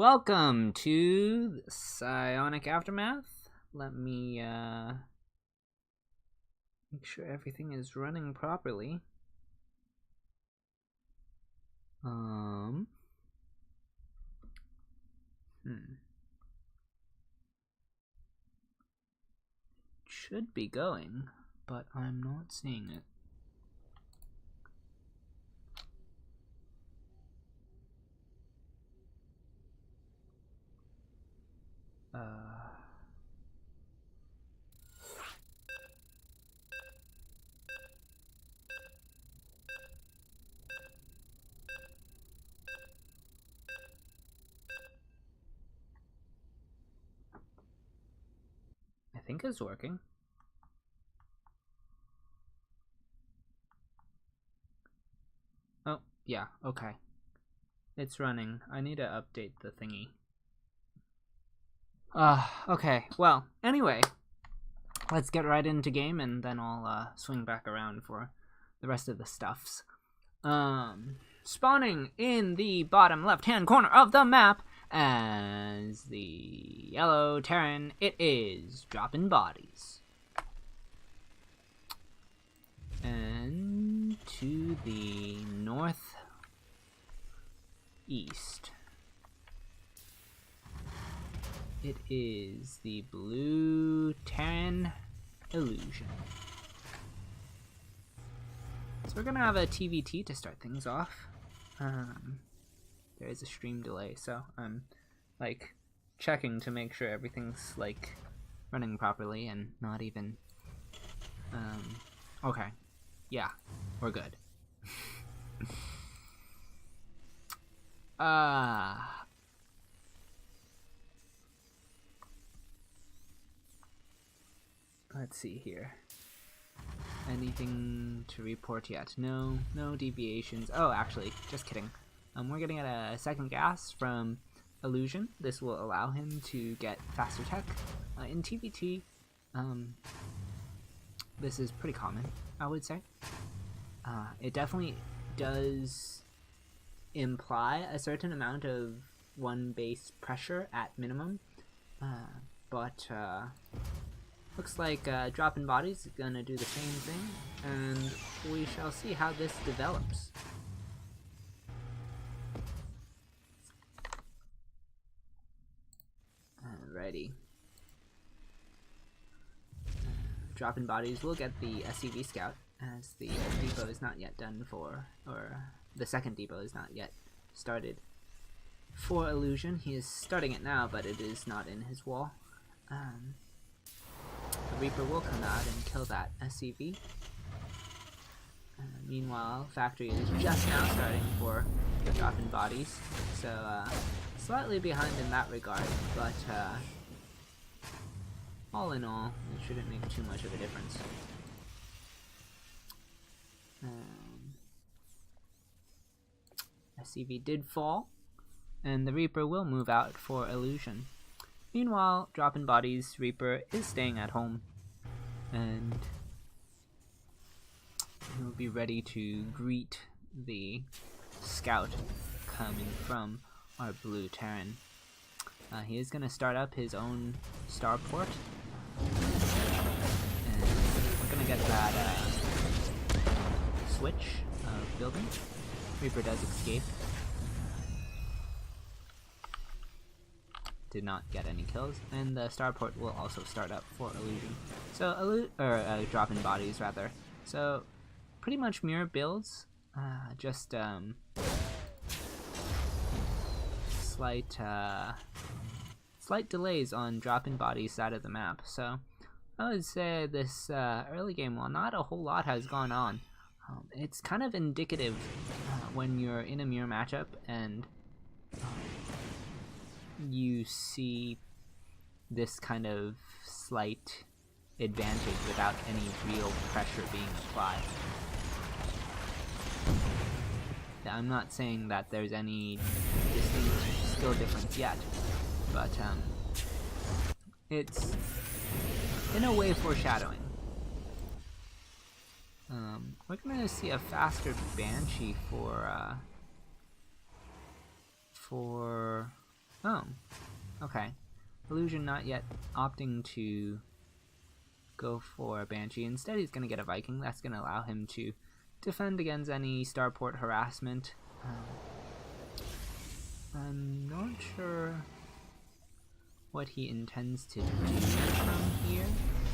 Welcome to the Psionic Aftermath. Let me make sure everything is running properly. Should be going, but I'm not seeing it. I think it's working. Oh, yeah, okay. It's running. I need to update the thingy. Okay. Well, anyway, let's get right into game, and then I'll swing back around for the rest of the stuffs. Spawning in the bottom left-hand corner of the map as the yellow Terran, it is dropping bodies. And to the northeast, it is the blue Terran Illusion. So we're gonna have a TVT to start things off. There is a stream delay, so I'm like checking to make sure everything's like running properly and not even okay. Yeah, we're good. Let's see here. Anything to report yet? No deviations. Oh, actually, just kidding. We're getting a second gas from Illusion. This will allow him to get faster tech. In TVT, this is pretty common, I would say. It definitely does imply a certain amount of one base pressure at minimum, but looks like Dropping Bodies is gonna do the same thing, and we shall see how this develops. Alrighty. Dropping Bodies will get the SCV Scout, as the depot is not yet done for, or the second depot is not yet started for Illusion. He is starting it now, but it is not in his wall. The Reaper will come out and kill that SCV. Meanwhile, Factory is just now starting for Dropping Bodies, so slightly behind in that regard, but all in all, it shouldn't make too much of a difference. SCV did fall, and the Reaper will move out for Illusion. Meanwhile, Dropping Bodies Reaper is staying at home, and he'll be ready to greet the scout coming from our blue Terran. He is going to start up his own starport, and we're going to get that switch of building. Reaper does escape. Did not get any kills, and the starport will also start up for Illusion. So, Dropping Bodies rather. So, pretty much mirror builds. Just slight delays on Dropping Bodies side of the map. So, I would say this early game, while not a whole lot has gone on, it's kind of indicative when you're in a mirror matchup and you see this kind of slight advantage without any real pressure being applied. I'm not saying that there's any distinct skill difference yet, but it's in a way foreshadowing. We're gonna see a faster Banshee for Oh, okay. Illusion not yet opting to go for a Banshee. Instead, he's going to get a Viking. That's going to allow him to defend against any starport harassment. I'm not sure what he intends to do from here.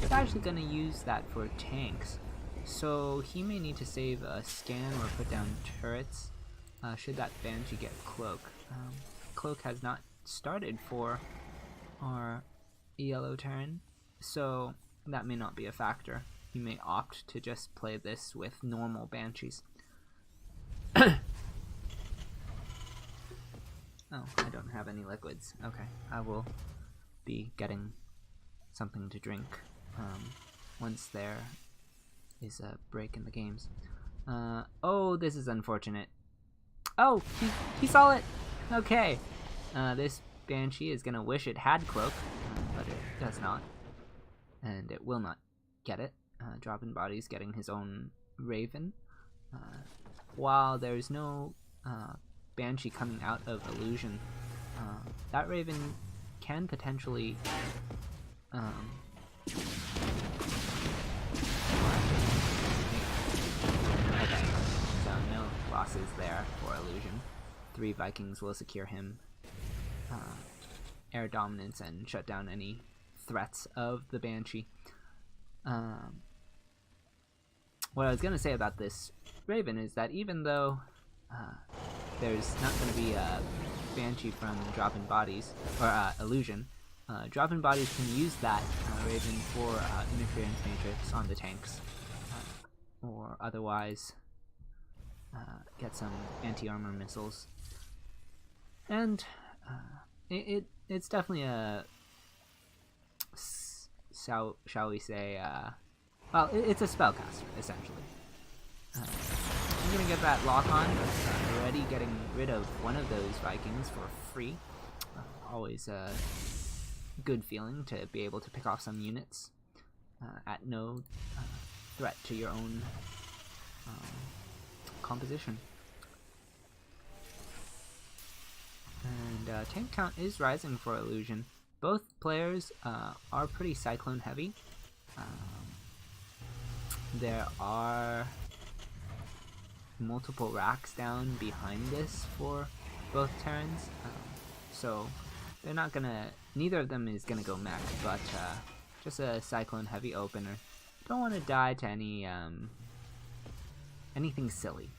He's actually going to use that for tanks. So he may need to save a scan or put down turrets should that Banshee get Cloak. Cloak has not started for our yellow turn, so that may not be a factor. He may opt to just play this with normal Banshees. Oh, I don't have any liquids. Okay, I will be getting something to drink once there is a break in the games. Oh, this is unfortunate. Oh, he saw it! Okay. This Banshee is gonna wish it had Cloak, but it does not. And it will not get it. Drop-in Body's getting his own Raven. While there's no Banshee coming out of Illusion, that Raven can potentially okay, so no losses there for Illusion. 3 Vikings will secure him air dominance and shut down any threats of the Banshee. What I was going to say about this Raven is that even though there's not going to be a Banshee from Drop-in Bodies, or Illusion, Drop-in Bodies can use that Raven for Interference Matrix on the tanks, or otherwise get some anti-armor missiles. And it's definitely a, shall we say, well, it's a spellcaster, essentially. I'm gonna get that lock on, already getting rid of one of those Vikings for free. Always a good feeling to be able to pick off some units at no threat to your own composition. And tank count is rising for Illusion. Both players are pretty Cyclone heavy. There are multiple racks down behind this for both turns, so they're not gonna, neither of them is gonna go mech, but just a Cyclone heavy opener. Don't want to die to any anything silly.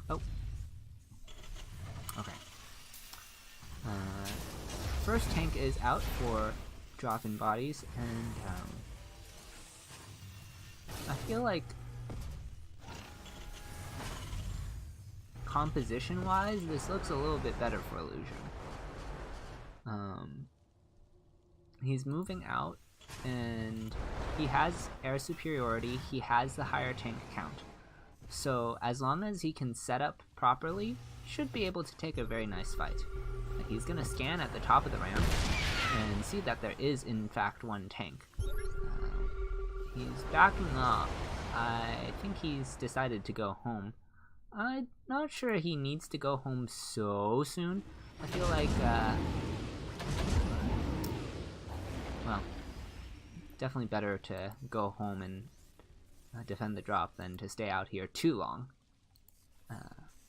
Oh, okay. First tank is out for Drop-in Bodies, and I feel like composition-wise, this looks a little bit better for Illusion. He's moving out, and he has air superiority, he has the higher tank count. So as long as he can set up properly, he should be able to take a very nice fight. He's gonna scan at the top of the ramp and see that there is in fact one tank. He's backing off. I think he's decided to go home. I'm not sure he needs to go home so soon. I feel like, well, definitely better to go home and defend the drop than to stay out here too long.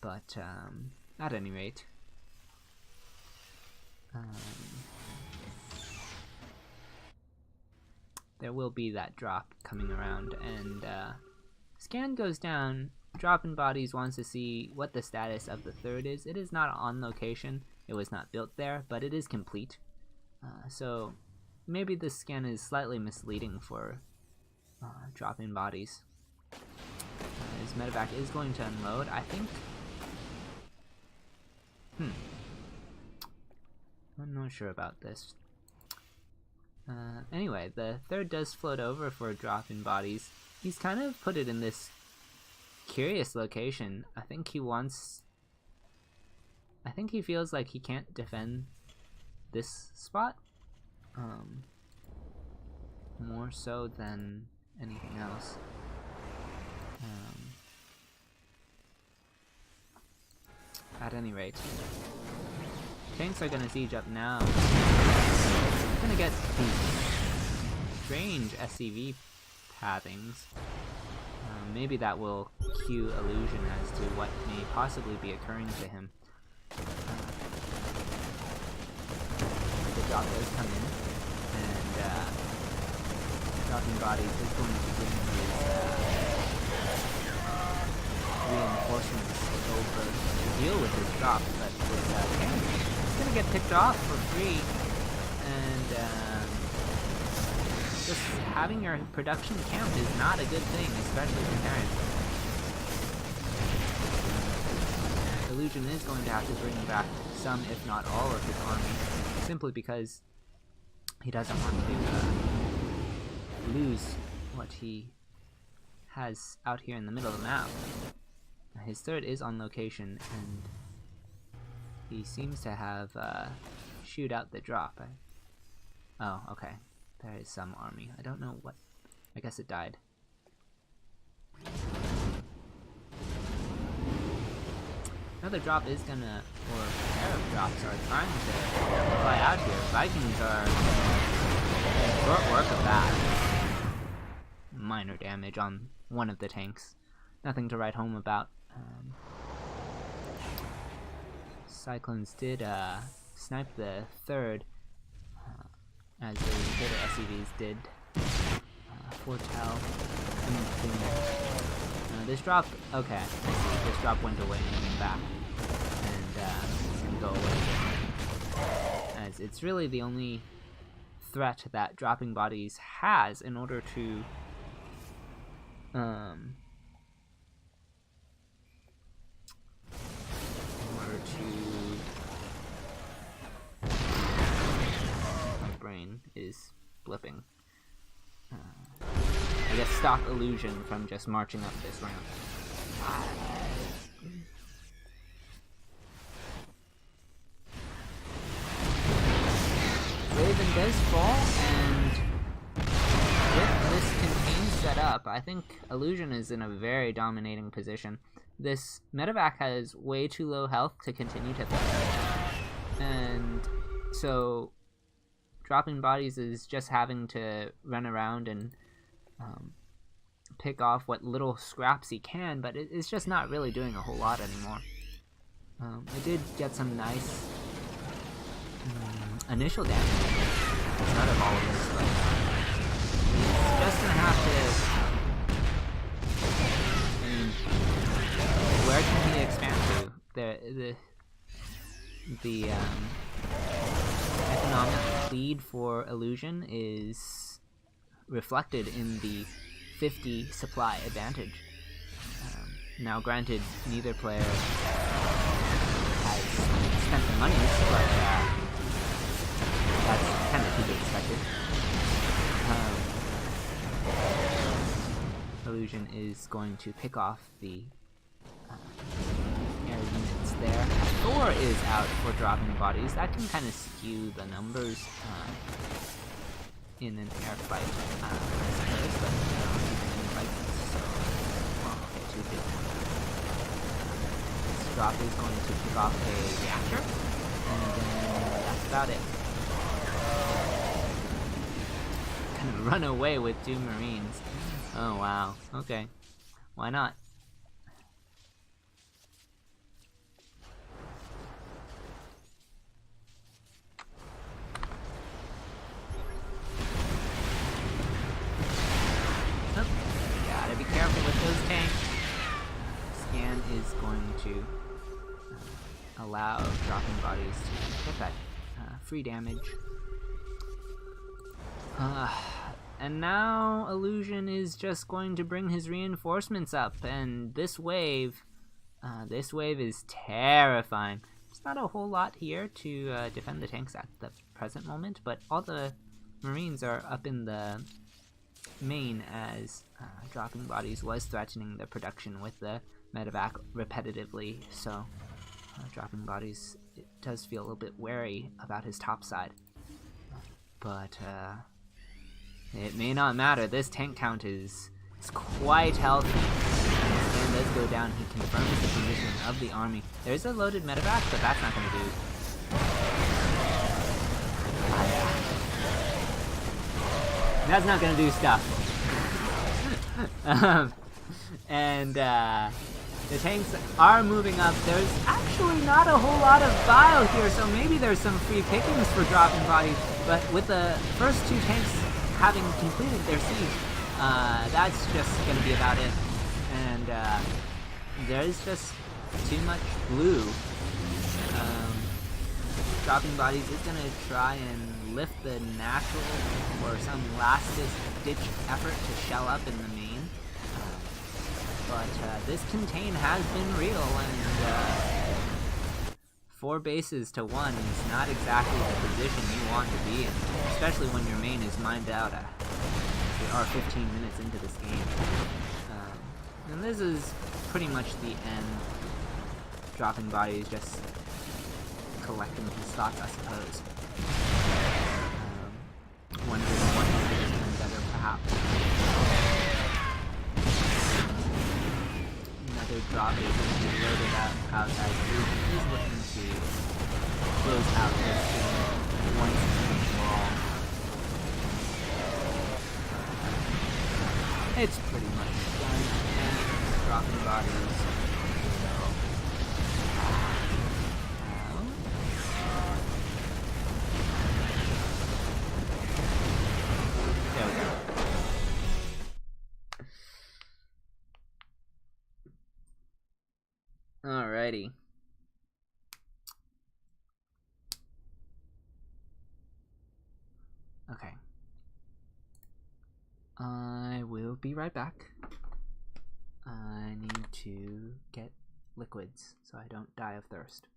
But at any rate, there will be that drop coming around, and scan goes down. Drop-in Bodies wants to see what the status of the third is. It is not on location, it was not built there, but it is complete. So maybe this scan is slightly misleading for Drop-in Bodies. His medevac is going to unload, I think. I'm not sure about this. Anyway, the third does float over for Drop-in Bodies. He's kind of put it in this curious location. I think he feels like he can't defend this spot more so than anything else. At any rate, tanks are gonna siege up now. We're gonna get these strange SCV pathings. Maybe that will cue illusion as to what may possibly be occurring to him. The drop does come in, and dropping bodies is going to bring his reinforcements over to deal with his drop, but with tank, it's going to get picked off for free, and just having your production camp is not a good thing, especially for Terran. Illusion is going to have to bring back some, if not all, of his army, simply because he doesn't want to lose what he has out here in the middle of the map. His third is on location, and he seems to have shoot out the drop. Oh, okay. There is some army. I don't know what. I guess it died. Another drop is gonna, or a pair of drops are trying to fly out here. Vikings are in short work of that. Minor damage on one of the tanks. Nothing to write home about. Cyclones did snipe the third, as the later SCVs did foretell. This drop, okay, I see. This drop went away and came back, and it's gonna go away again. As it's really the only threat that dropping bodies has in order to my brain is blipping. I guess stop illusion from just marching up this ramp. Raven does fall, and with this contained setup, I think illusion is in a very dominating position. This medevac has way too low health to continue to threaten, and so dropping bodies is just having to run around and pick off what little scraps he can, but it's just not really doing a whole lot anymore. I did get some nice initial damage out of all of this, but he's just gonna have to. I mean, where can he expand to? The economic lead for illusion is reflected in the 50 supply advantage. Now granted, neither player has spent the money, but that's kind of to be expected. Illusion is going to pick off the air units there. Thor is out for dropping bodies. That can kind of skew the numbers in an air fight, I suppose, but even Vikings, so, well, okay, 2 big ones. This drop is going to pick off a reactor, and then that's about it. Kind of run away with 2 Marines. Oh wow, okay. Why not? Gotta be careful with those tanks. Scan is going to allow dropping bodies to get that free damage. And now illusion is just going to bring his reinforcements up, and this wave is terrifying. There's not a whole lot here to defend the tanks at the present moment, but all the Marines are up in the main as dropping bodies was threatening the production with the medevac repetitively, so dropping bodies, it does feel a little bit wary about his top side. But it may not matter. This tank count is quite healthy. As Scan does go down, he confirms the position of the army. There's a loaded medevac, but that's not going to do That's not gonna do stuff. And the tanks are moving up. There's actually not a whole lot of bile here, so maybe there's some free pickings for dropping bodies. But with the first two tanks having completed their siege, that's just going to be about it. And there's just too much blue. Dropping bodies is going to try and lift the natural or some last-ditch effort to shell up in the main. But this contain has been real, and 4 bases to 1 is not exactly the position you want to be in, especially when your main is mined out. We are 15 minutes into this game. And this is pretty much the end. Dropping bodies, just collecting his thoughts, I suppose. 1 is doing better, perhaps. Another drop is going to be loaded out as he's looking to close out this game once and for all. It's pretty much done, and dropping bodies. There we go. Alrighty. Okay. I will be right back. I need to get liquids so I don't die of thirst.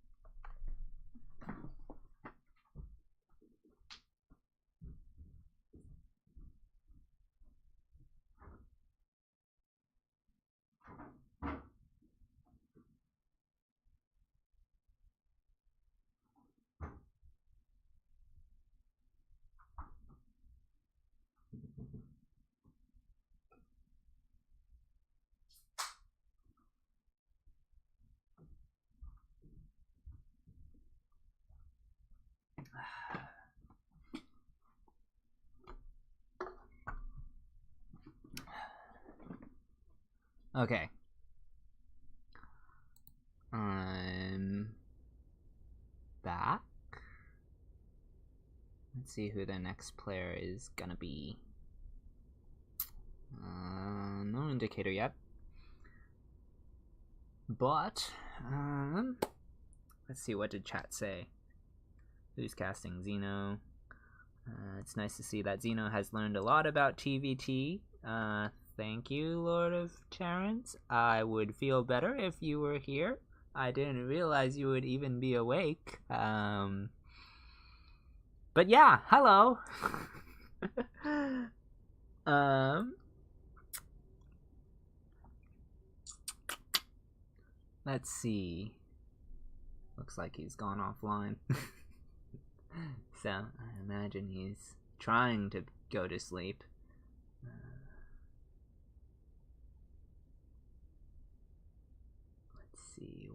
Okay. I'm back. Let's see who the next player is gonna be. No indicator yet. But, let's see, what did chat say? Who's casting Xeno? It's nice to see that Xeno has learned a lot about TVT. Thank you, Lord of Terrence. I would feel better if you were here. I didn't realize you would even be awake. But yeah, hello. Let's see. Looks like he's gone offline. So, I imagine he's trying to go to sleep. Let's see,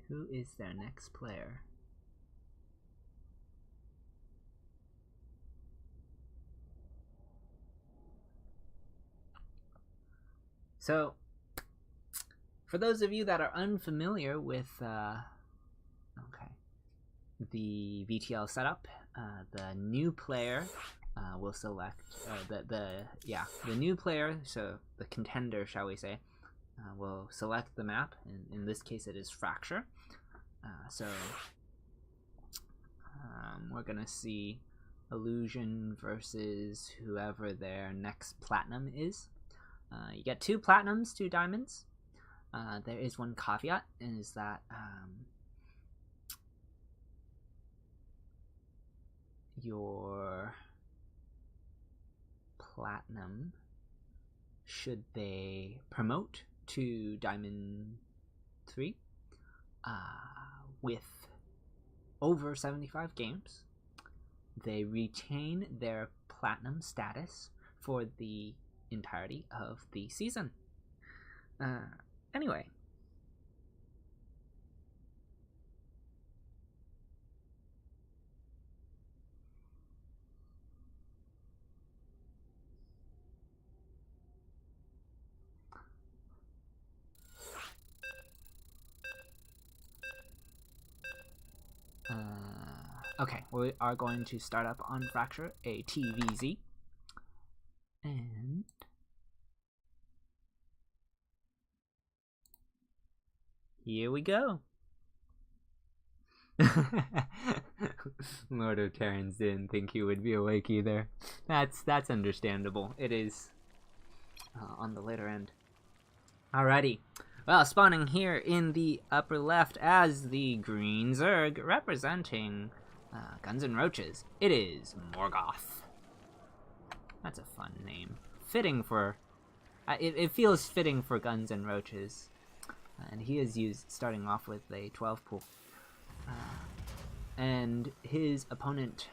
who is their next player? So, for those of you that are unfamiliar with the VTL setup, the new player will select the new player, so the contender, shall we say, will select the map. In this case, it is Fracture. So we're gonna see Illusion versus whoever their next platinum is. You get 2 platinums, 2 diamonds. There is one caveat, is that your platinum, should they promote to Diamond 3 with over 75 games, they retain their platinum status for the entirety of the season. Anyway. Okay, we are going to start up on Fracture, a TVZ. And here we go. Lord of Terrans didn't think he would be awake either. That's understandable. It is on the later end. Alrighty. Well, spawning here in the upper left as the green Zerg, representing Guns and Roaches, it is Morgoth. That's a fun name. Fitting for... it feels fitting for Guns and Roaches. And he is used starting off with a 12 pool. And his opponent,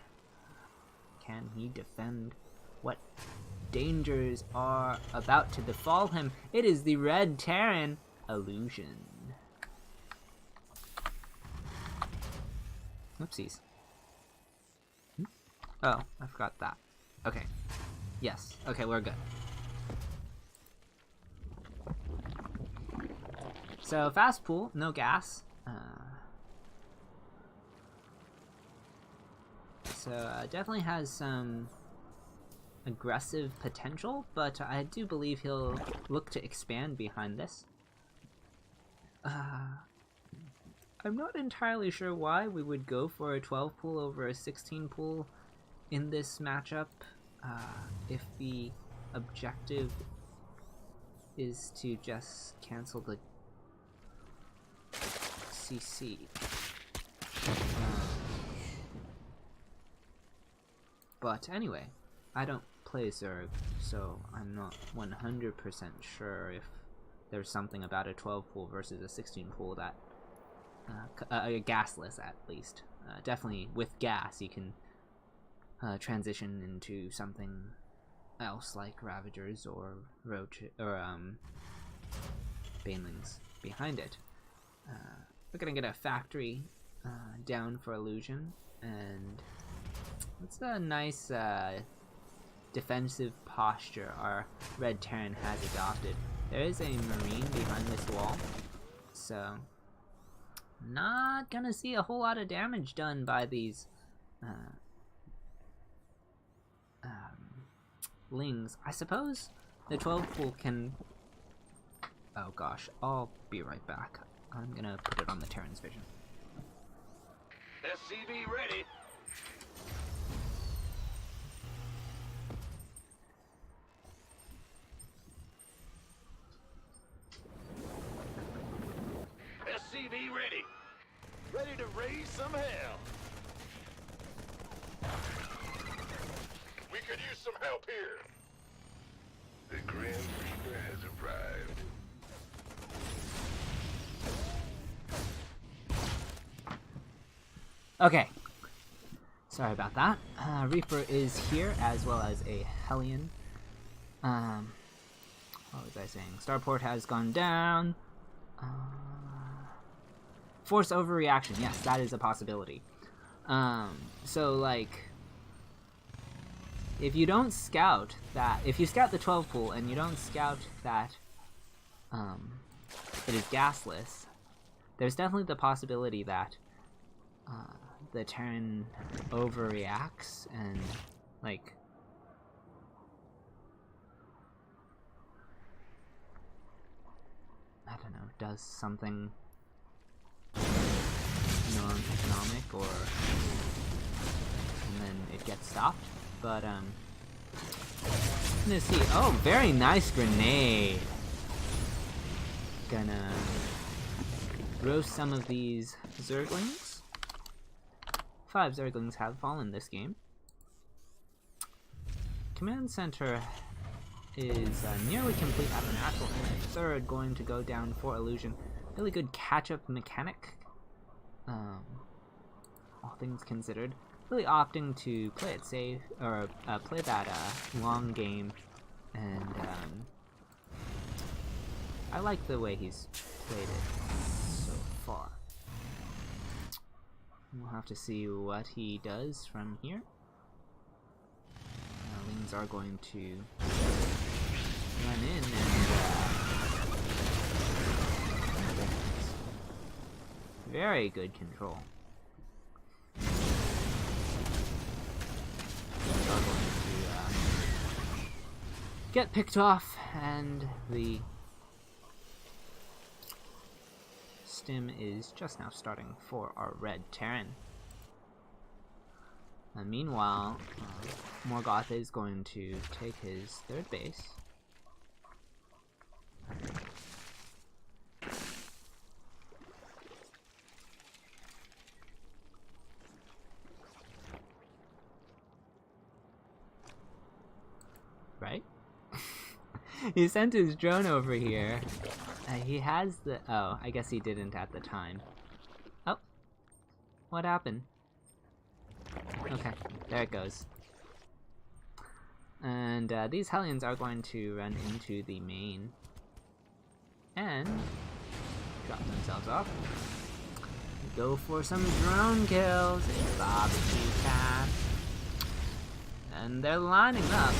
can he defend? What dangers are about to befall him? It is the Red Terran Illusion. Whoopsies. Oh, I forgot that. Okay. Yes. Okay, we're good. So, fast pool, no gas. So, definitely has some aggressive potential, but I do believe he'll look to expand behind this. I'm not entirely sure why we would go for a 12 pool over a 16 pool in this matchup, if the objective is to just cancel the CC. But anyway, I don't play Zerg, so I'm not 100% sure if there's something about a 12 pool versus a 16 pool that, gasless at least. Definitely with gas you can transition into something else like Ravagers or Banelings behind it. We're gonna get a factory down for Illusion, and it's a nice defensive posture our Red Terran has adopted. There is a Marine behind this wall, so not gonna see a whole lot of damage done by these Lings. I suppose the 12 pool can... Oh gosh, I'll be right back. I'm gonna put it on the Terran's vision. SCV ready. SCV ready. Ready to raise some hell. We could use some help here. The Grim Reaper has arrived. Okay. Sorry about that. Reaper is here, as well as a Hellion. What was I saying? Starport has gone down. Force overreaction. Yes, that is a possibility. So, like, if you don't scout that... If you scout the 12 pool and you don't scout that it is gasless, there's definitely the possibility that the Terran overreacts and, like, I don't know, does something non-economic, or and then it gets stopped. But let's see. Oh, very nice grenade. Gonna roast some of these Zerglings. 5 Zerglings have fallen this game. Command center is nearly complete at the natural, and a third going to go down for Illusion. Really good catch-up mechanic, all things considered. Really opting to play it safe, or play that long game, and I like the way he's played it so far. We'll have to see what he does from here. Lings are going to run in and very good control. get picked off, and the stim is just now starting for our red Terran. And meanwhile, Morgoth is going to take his third base. Right? He sent his drone over here. He has the... Oh, I guess he didn't at the time. Oh. What happened? Okay, there it goes. And these Hellions are going to run into the main and drop themselves off. Go for some drone kills. It's barbecue time. And they're lining up.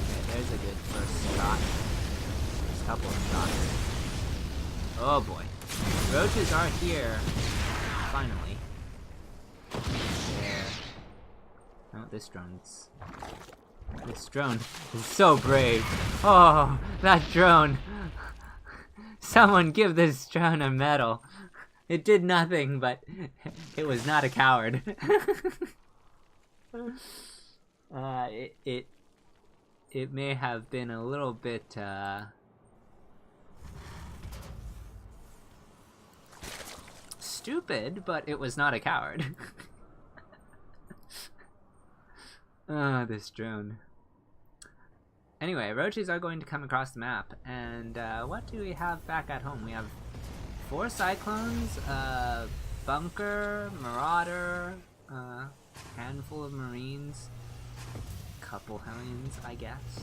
Okay, there's a good first shot. First couple of shots. Oh boy. Roaches are here. Finally. There. Oh, this drone is so brave. Oh, that drone. Someone give this drone a medal. It did nothing, but it was not a coward. It may have been a little bit stupid, but it was not a coward. This drone. Anyway, roaches are going to come across the map, and what do we have back at home? We have 4 cyclones, bunker, marauder, handful of marines, couple hellions, I guess.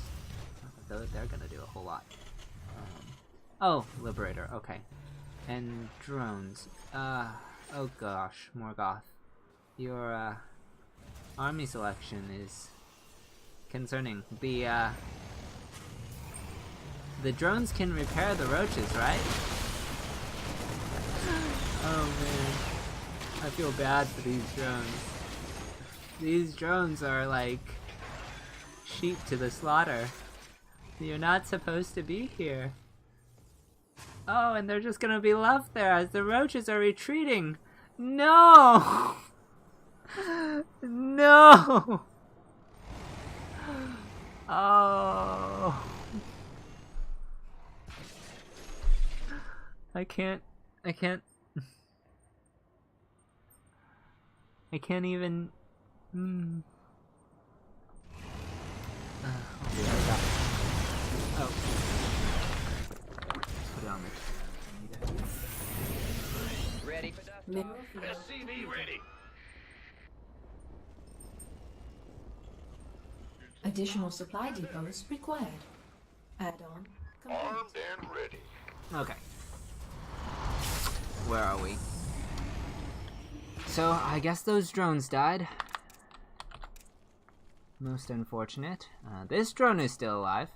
They're gonna do a whole lot. Oh, liberator, okay. And drones. Oh gosh, Morgoth. Your army selection is concerning. The drones can repair the roaches, right? Oh man, I feel bad for these drones. These drones are like sheep to the slaughter. You're not supposed to be here. Oh, and they're just gonna be left there as the roaches are retreating. No! No! Oh. I can't even. Oh. Put it on me. Ready for SCV ready. Additional supply depots required. Add-on complete. Armed and ready. Okay. Where are we? So, I guess those drones died. Most unfortunate. This drone is still alive.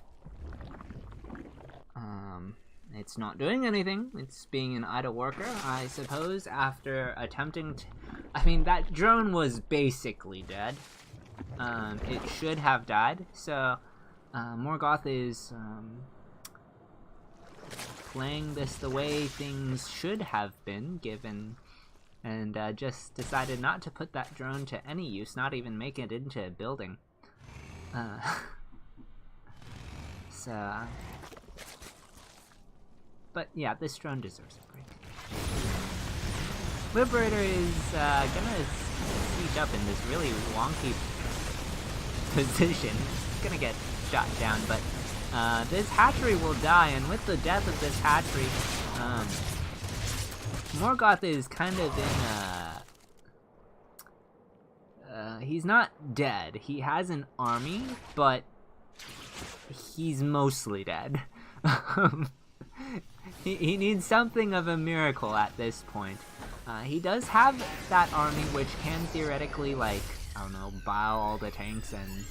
It's not doing anything. It's being an idle worker, I suppose, after attempting to... I mean, that drone was basically dead. It should have died, so Morgoth is playing this the way things should have been given, and just decided not to put that drone to any use, not even make it into a building. But yeah, this drone deserves a break. Liberator is gonna siege up in this really wonky position. It's gonna get shot down, but this hatchery will die, and with the death of this hatchery, Morgoth is kind of in he's not dead. He has an army, but he's mostly dead. He needs something of a miracle at this point. He does have that army which can theoretically, like, I don't know, buy all the tanks and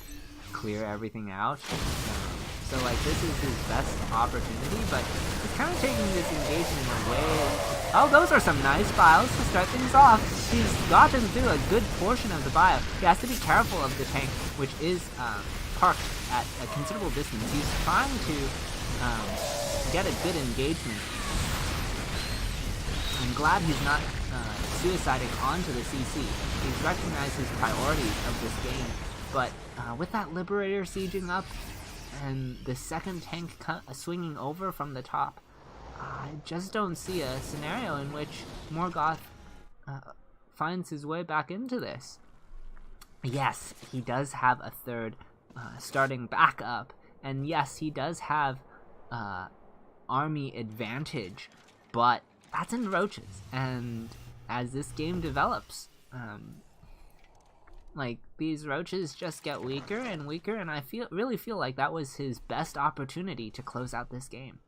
clear everything out. So, like, this is his best opportunity, but he's kind of taking this engagement away. Oh, those are some nice bios to start things off. He's gotten through a good portion of the bio. He has to be careful of the tank, which is parked at a considerable distance. He's trying to get a good engagement. I'm glad he's not suiciding onto the CC. He's recognized his priorities of this game, but with that Liberator sieging up and the second tank swinging over from the top, I just don't see a scenario in which Morgoth finds his way back into this. Yes, he does have a third starting back up, and yes, he does have army advantage, but that's in Roaches, and as this game develops, like, these Roaches just get weaker and weaker, and I really feel like that was his best opportunity to close out this game.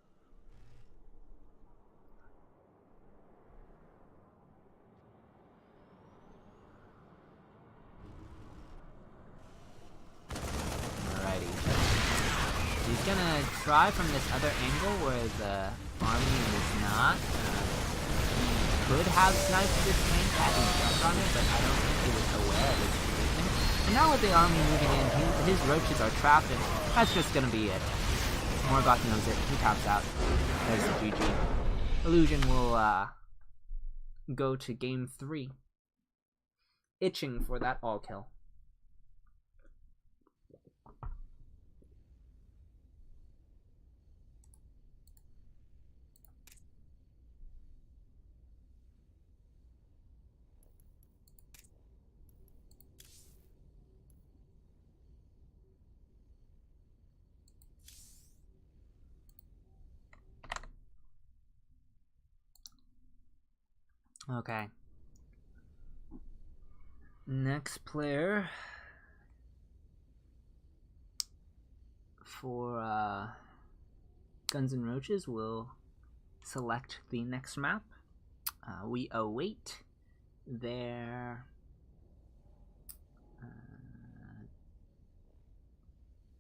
Alrighty. He's gonna try from this other angle where the army is not. Could have sniped this tank had he jumped on it, but I don't think he was aware of his position. And now with the army moving in, his Roaches are trapped, and that's just gonna be it. Morgoth knows it. He taps out. There's the GG. Illusion will go to game 3. Itching for that all kill. Okay. Next player for Guns N' Roaches will select the next map. We await their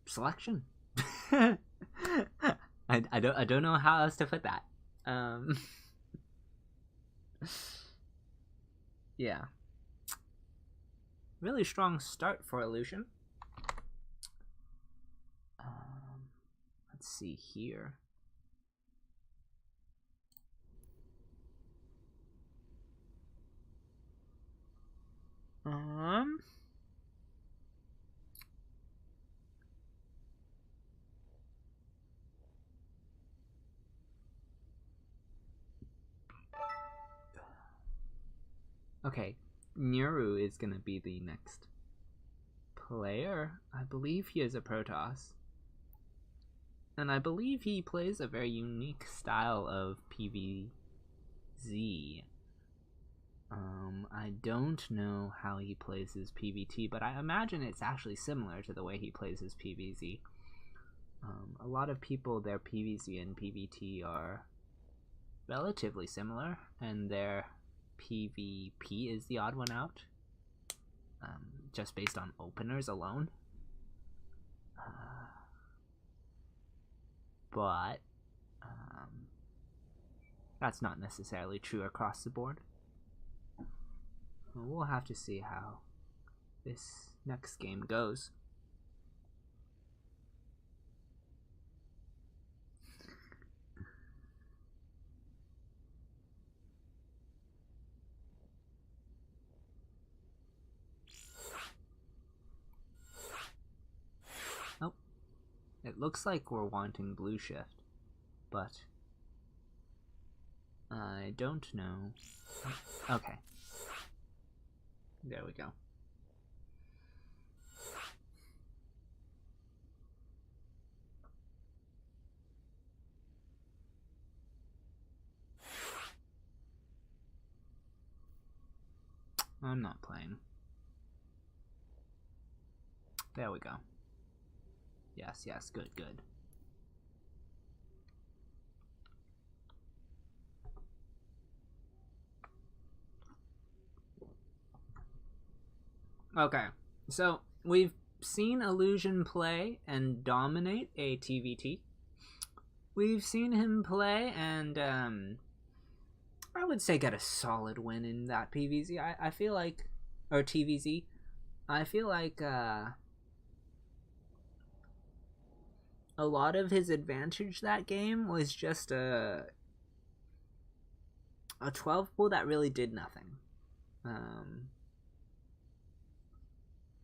selection. I don't know how else to put that. Yeah. Really strong start for Illusion. Let's see here. Okay, Nuru is gonna be the next player. I believe he is a Protoss. And I believe he plays a very unique style of PvZ. I don't know how he plays his PvT, but I imagine it's actually similar to the way he plays his PvZ. A lot of people, their PvZ and PvT are relatively similar, and their PvP is the odd one out, just based on openers alone. But that's not necessarily true across the board. We'll have to see how this next game goes. Oh, it looks like we're wanting blue shift, but I don't know. Okay. There we go. I'm not playing. There we go. Yes, yes, good, good. Okay, so we've seen Illusion play and dominate a TVT. We've seen him play and, I would say get a solid win in that PVZ. I feel like, or TVZ, I feel like, a lot of his advantage that game was just a 12 pool that really did nothing.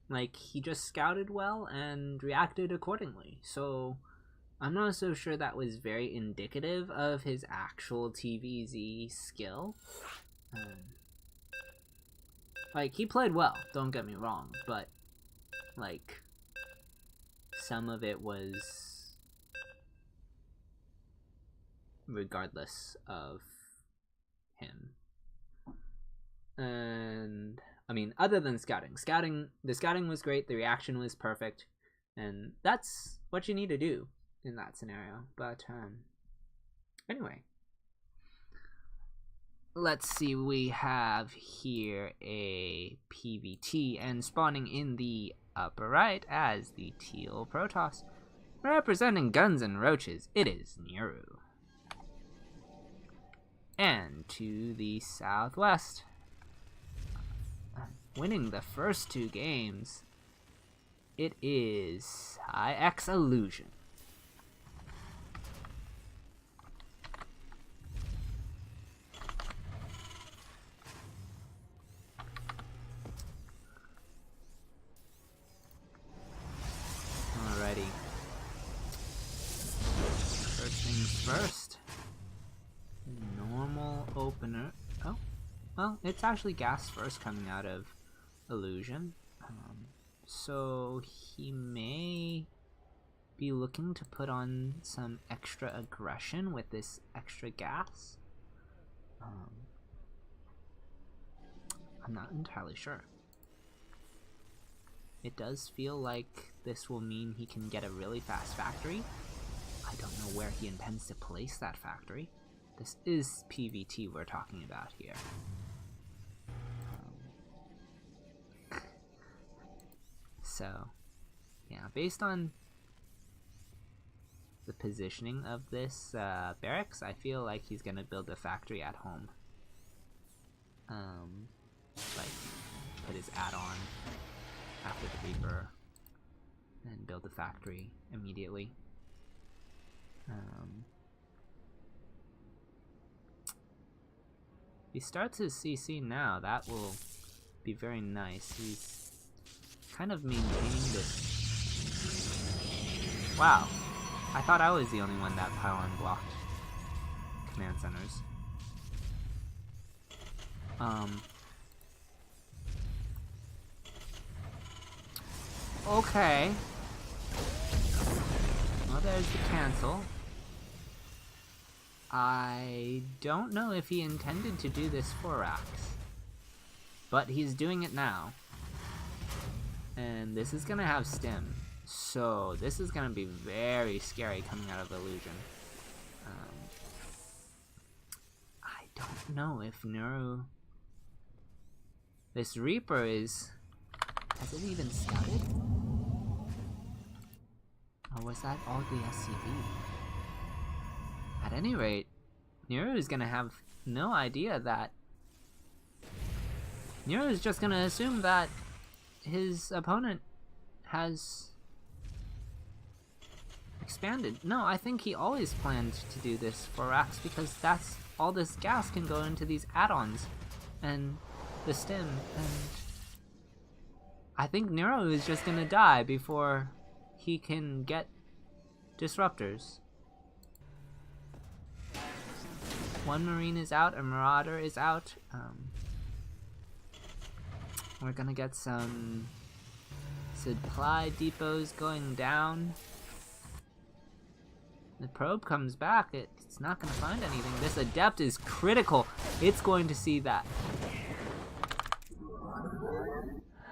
Like, he just scouted well and reacted accordingly. So I'm not so sure that was very indicative of his actual TVZ skill. Like, he played well, don't get me wrong, but, like, some of it was regardless of him. And, I mean, other than scouting, the scouting was great, the reaction was perfect, and that's what you need to do in that scenario. But, anyway. Let's see, we have here a PVT, and spawning in the upper right as the teal Protoss, representing guns and roaches, it is Nero. And to the southwest, winning the first 2 games, it is PsiX Illusion. Alrighty. First things first. Normal opener. Oh, well, it's actually gas first coming out of Illusion. So he may be looking to put on some extra aggression with this extra gas. I'm not entirely sure. It does feel like this will mean he can get a really fast factory. I don't know where he intends to place that factory. This is PVT we're talking about here. So, yeah, based on the positioning of this barracks, I feel like he's gonna build a factory at home. Like, put his add-on after the Reaper, and build the factory immediately. He starts his CC now, that will be very nice. He's kind of maintaining this. Wow, I thought I was the only one that pylon blocked command centers. Okay. Well, there's the cancel. I don't know if he intended to do this for Rax, but he's doing it now. And this is gonna have stim, so this is gonna be very scary coming out of Illusion. I don't know if Neuro... This Reaper is... Has it even scouted? Or was that all the SCV? At any rate, Nero is gonna have no idea that... Nero is just gonna assume that his opponent has expanded. No, I think he always planned to do this for Rax because that's all this gas can go into these add-ons and the stim, and I think Nero is just gonna die before he can get disruptors. One Marine is out, a Marauder is out. We're gonna get some supply depots going down. The probe comes back, it's not gonna find anything. This Adept is critical. It's going to see that.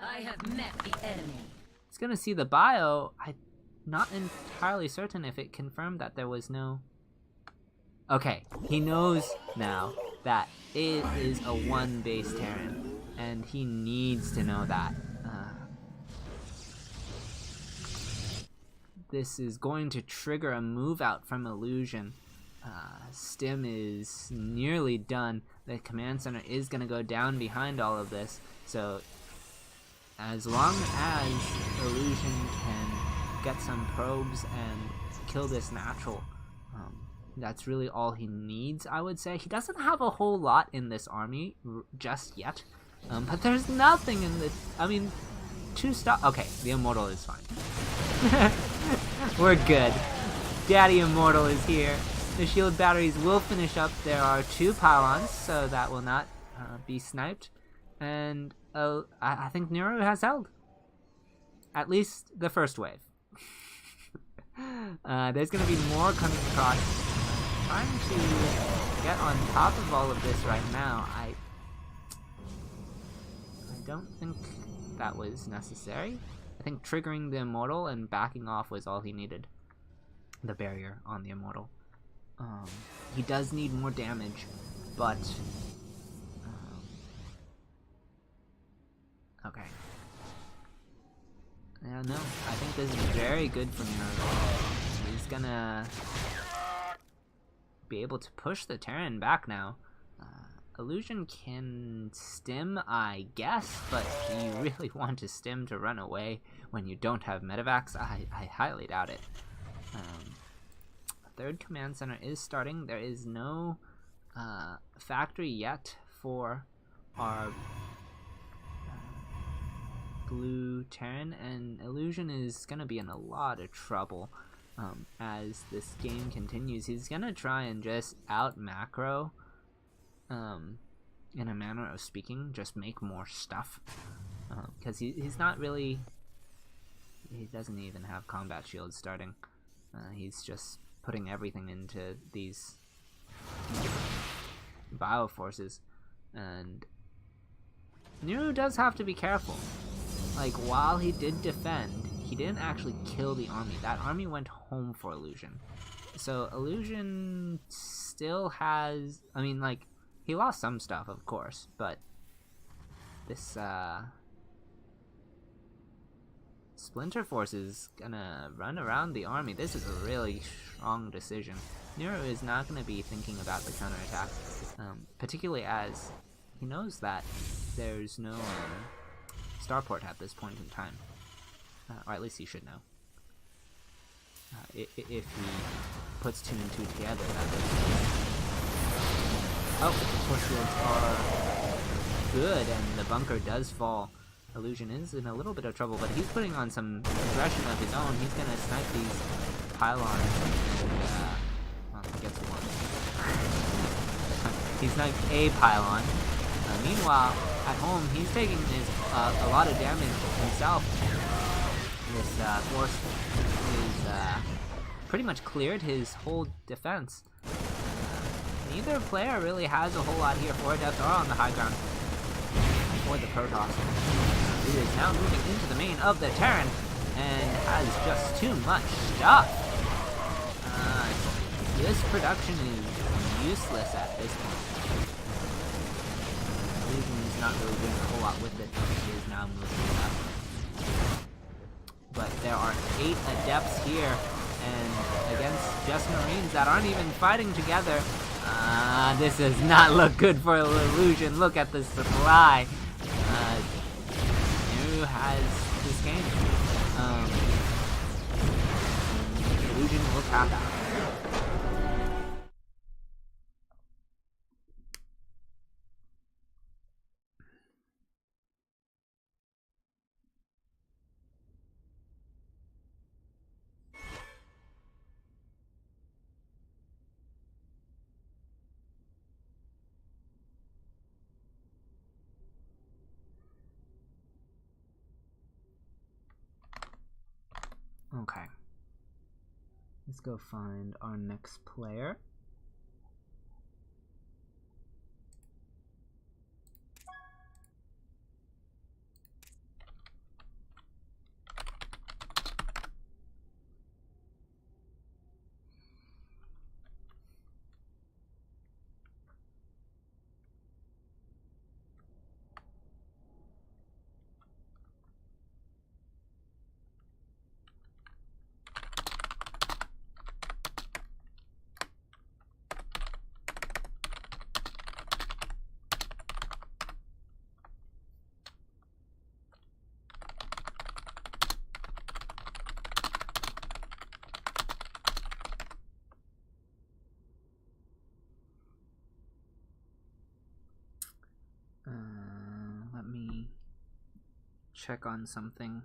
I have met the enemy. It's gonna see the bio. I'm not entirely certain if it confirmed that there was no... Okay, he knows now that it is a 1 base Terran, and he needs to know that. This is going to trigger a move out from Illusion. Stim is nearly done. The command center is going to go down behind all of this, so as long as Illusion can get some probes and kill this natural. That's really all he needs, I would say. He doesn't have a whole lot in this army just yet, but there's nothing in the... I mean, 2 stop... Okay, the Immortal is fine. We're good. Daddy Immortal is here. The shield batteries will finish up. There are 2 pylons, so that will not be sniped. And I think Nero has held. At least the first wave. There's going to be more coming across. Trying to get on top of all of this right now. I don't think that was necessary. I think triggering the Immortal and backing off was all he needed. The barrier on the Immortal. He does need more damage, but... okay. Yeah, no, I think this is very good for Nero. He's gonna be able to push the Terran back now. Illusion can stim, I guess, but do you really want to stim to run away when you don't have medevacs? I highly doubt it. Third command center is starting. There is no factory yet for our blue Terran, and Illusion is going to be in a lot of trouble as this game continues. He's going to try and just out macro, in a manner of speaking, just make more stuff, because he's not really, he doesn't even have combat shields starting. He's just putting everything into these bioforces, and Nero does have to be careful. Like, while he did defend, he didn't actually kill the army. That army went home for Illusion. So Illusion still has, I mean, like, he lost some stuff, of course, but this Splinter Force is gonna run around the army. This is a really strong decision. Nero is not gonna be thinking about the counterattack, particularly as he knows that there's no starport at this point in time, or at least he should know. If he puts 2 and 2 together, that is. Oh, the force shields are good, and the bunker does fall. Illusion is in a little bit of trouble, but he's putting on some aggression of his own. He's gonna snipe these pylons, and well, he gets one. He sniped a pylon. Meanwhile, at home, he's taking a lot of damage himself. This force is pretty much cleared his whole defense. Neither player really has a whole lot here. 4 deaths are on the high ground for the Protoss. He is now moving into the main of the Terran and has just too much stuff. This production is useless at this point. Illusion is not really doing a whole lot with it. He is now moving up. But there are 8 Adepts here, and against just Marines that aren't even fighting together. This does not look good for Illusion. Look at the supply. Who has this game? Illusion will tap out. Okay. Let's go find our next player. check on something.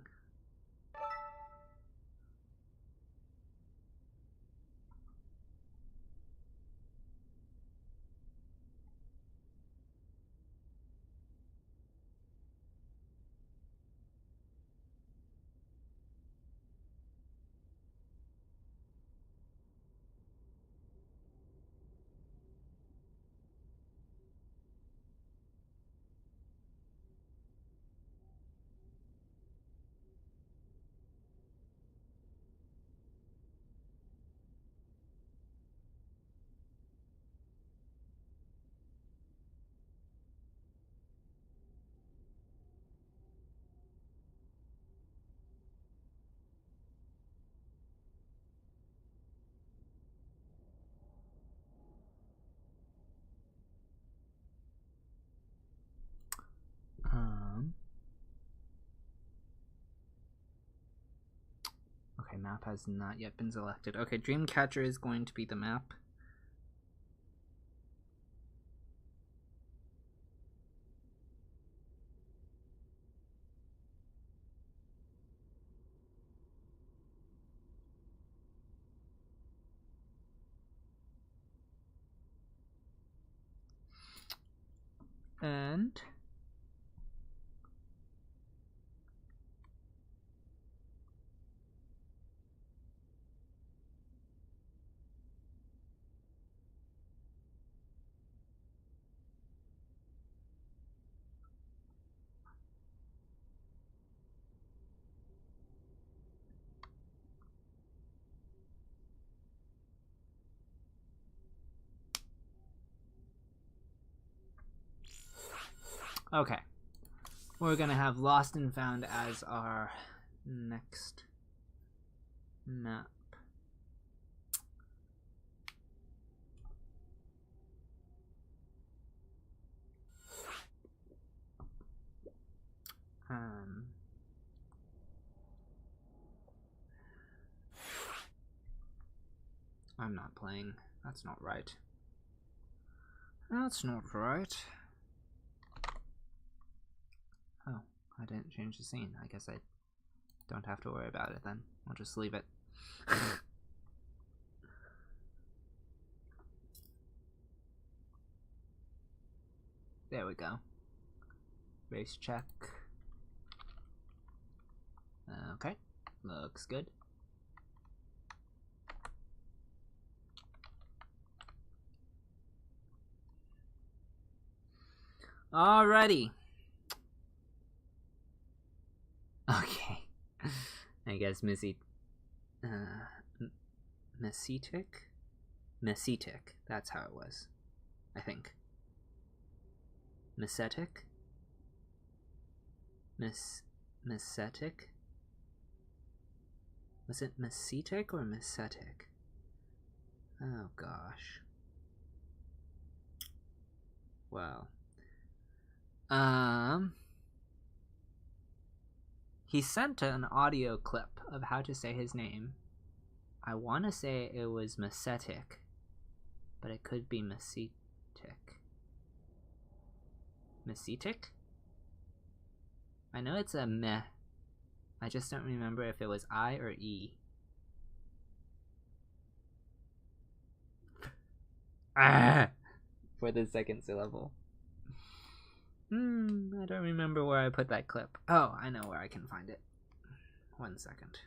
Okay, map has not yet been selected. Okay, Dreamcatcher is going to be the map. And okay, we're gonna have Lost and Found as our next map. I'm not playing. That's not right. That's not right. Oh, I didn't change the scene. I guess I don't have to worry about it then. I'll just leave it. There we go. Race check. Okay, looks good. Alrighty. Okay. I guess Missy... Messitic? Messitic. That's how it was. I think. Messetic? Messetic? Was it Messitic or Messetic? Oh gosh. Well. He sent an audio clip of how to say his name. I want to say it was Messetic, but it could be Messitic. Messitic? I know it's a meh. I just don't remember if it was I or E. For the second syllable. I don't remember where I put that clip. Oh, I know where I can find it. 1 second.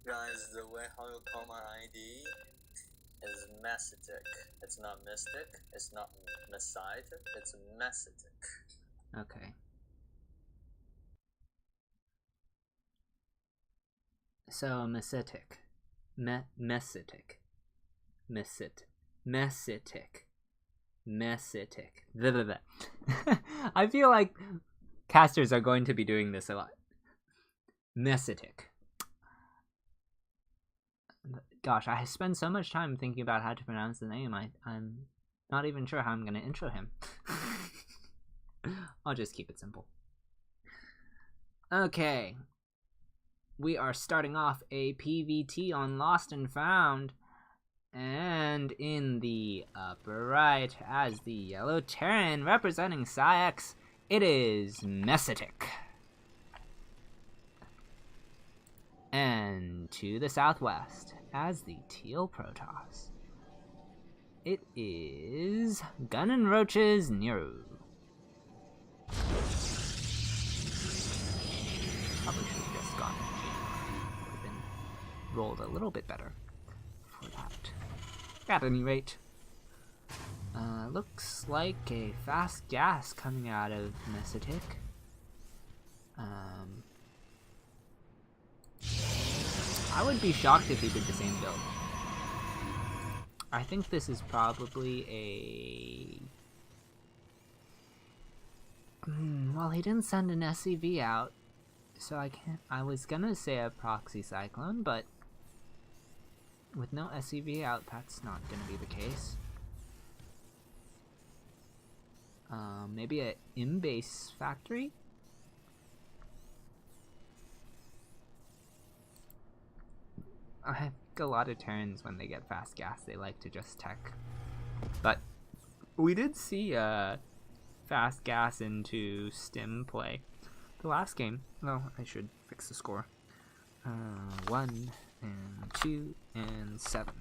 Guys, the way how you call my ID is Messitic. It's not Mystic, it's not Messiah, it's Messitic. Okay. So, Messetic. Mesitic. Blah, blah, blah. I feel like casters are going to be doing this a lot. Mesitic. Gosh, I spend so much time thinking about how to pronounce the name, I'm not even sure how I'm going to intro him. I'll just keep it simple. Okay. We are starting off a PvT on Lost and Found. And in the upper right, as the yellow Terran representing PsiX, it is Mesitic. And to the southwest, as the teal Protoss, it is Gun and Roaches Nero. Probably should have just gone GnR. Would have been rolled a little bit better for that. At any rate, looks like a fast gas coming out of Mesitic. I would be shocked if he did the same build. I think this is probably a... well, he didn't send an SCV out, so I was gonna say a proxy cyclone, but with no SCV out, that's not gonna be the case. Maybe a in-base factory? I think a lot of turns when they get fast gas, they like to just tech. But we did see fast gas into stim play the last game. Well, I should fix the score. 1 and 2 and 7.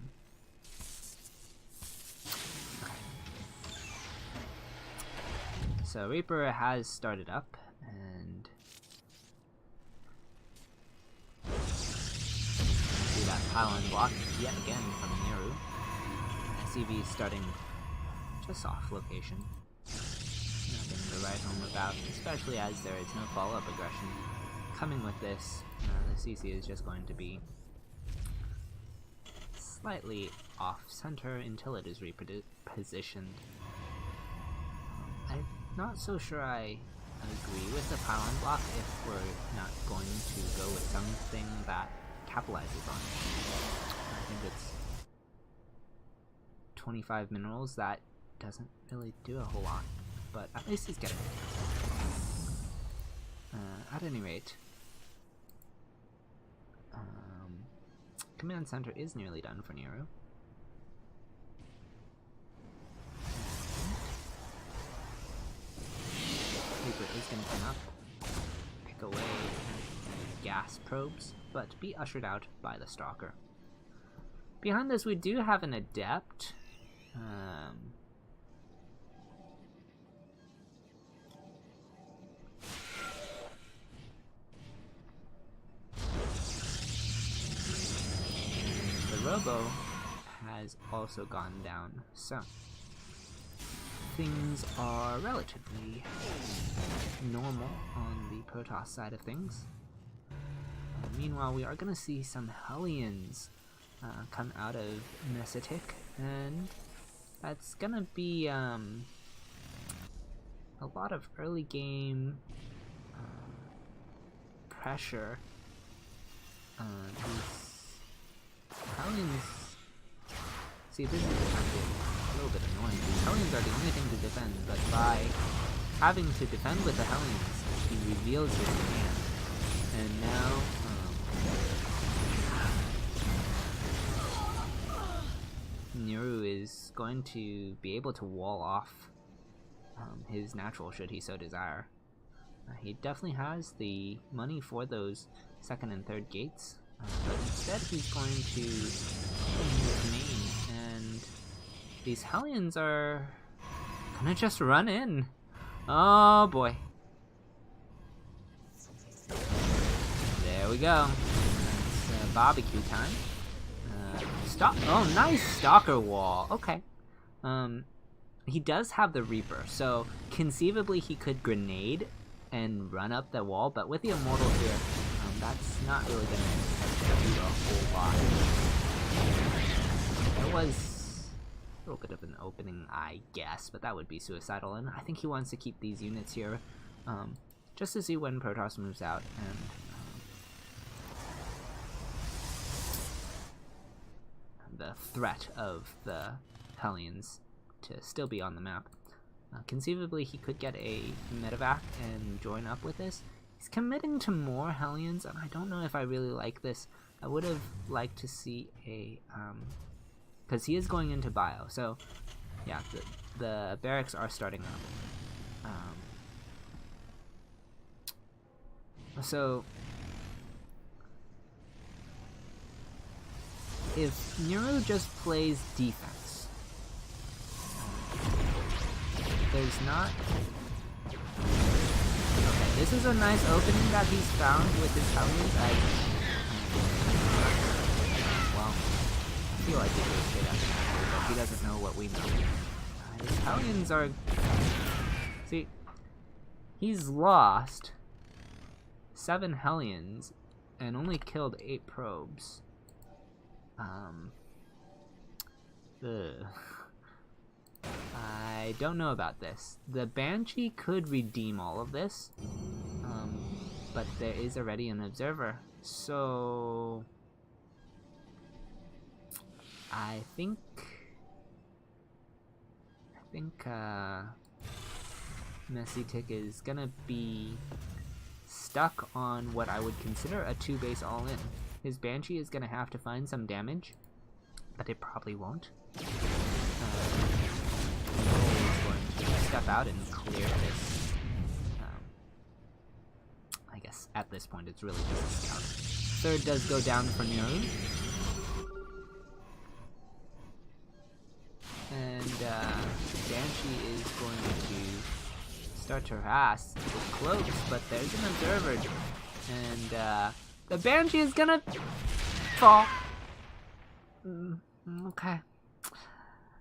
Okay. So Reaper has started up, and see that pylon block yet again from Nero. SCV is starting just off location. Nothing to write home about, especially as there is no follow-up aggression coming with this. The CC is just going to be slightly off-center until it is repositioned. I'm not so sure I agree with the pylon block if we're not going to go with something that capitalizes on it. I think it's 25 minerals. That doesn't really do a whole lot, but at least he's getting it. At any rate, command center is nearly done for Nero. Reaper is going to come up, pick away gas probes, but be ushered out by the Stalker. Behind this, we do have an Adept. The Robo has also gone down, so things are relatively normal on the Protoss side of things. Meanwhile, we are going to see some Hellions come out of Mesitic, and that's going to be a lot of early game pressure. These Hellions... See, this is a little bit annoying. These Hellions are the only thing to defend, but by having to defend with the Hellions, he reveals his command. And now, Nero is going to be able to wall off his natural should he so desire. He definitely has the money for those second and third gates, but instead he's going to his main, and these Hellions are gonna just run in. Oh boy. There we go. It's barbecue time. Oh, nice Stalker wall. Okay. He does have the Reaper, so conceivably he could grenade and run up the wall, but with the Immortal here, that's not really gonna do a whole lot. There was a little bit of an opening, I guess, but that would be suicidal, and I think he wants to keep these units here just to see when Protoss moves out, and the threat of the Hellions to still be on the map. Conceivably, he could get a medevac and join up with this. He's committing to more Hellions, and I don't know if I really like this. I would have liked to see a, because he is going into bio, so yeah, the barracks are starting up. So if Nero just plays defense, there's not... Okay, this is a nice opening that he's found with his Hellions. Well, I feel like he goes straight after that, but he doesn't know what we know. His Hellions are... See, he's lost 7 Hellions and only killed 8 probes. I don't know about this. The Banshee could redeem all of this, but there is already an observer, so I think PsiX is gonna be stuck on what I would consider a 2-base all-in. His Banshee is gonna have to find some damage, but it probably won't. He's going to step out and clear this. I guess at this point it's really just a scout. Third does go down for Nero. And Banshee is going to start to harass with cloaks, but there's an observer. And the Banshee is gonna fall. Okay.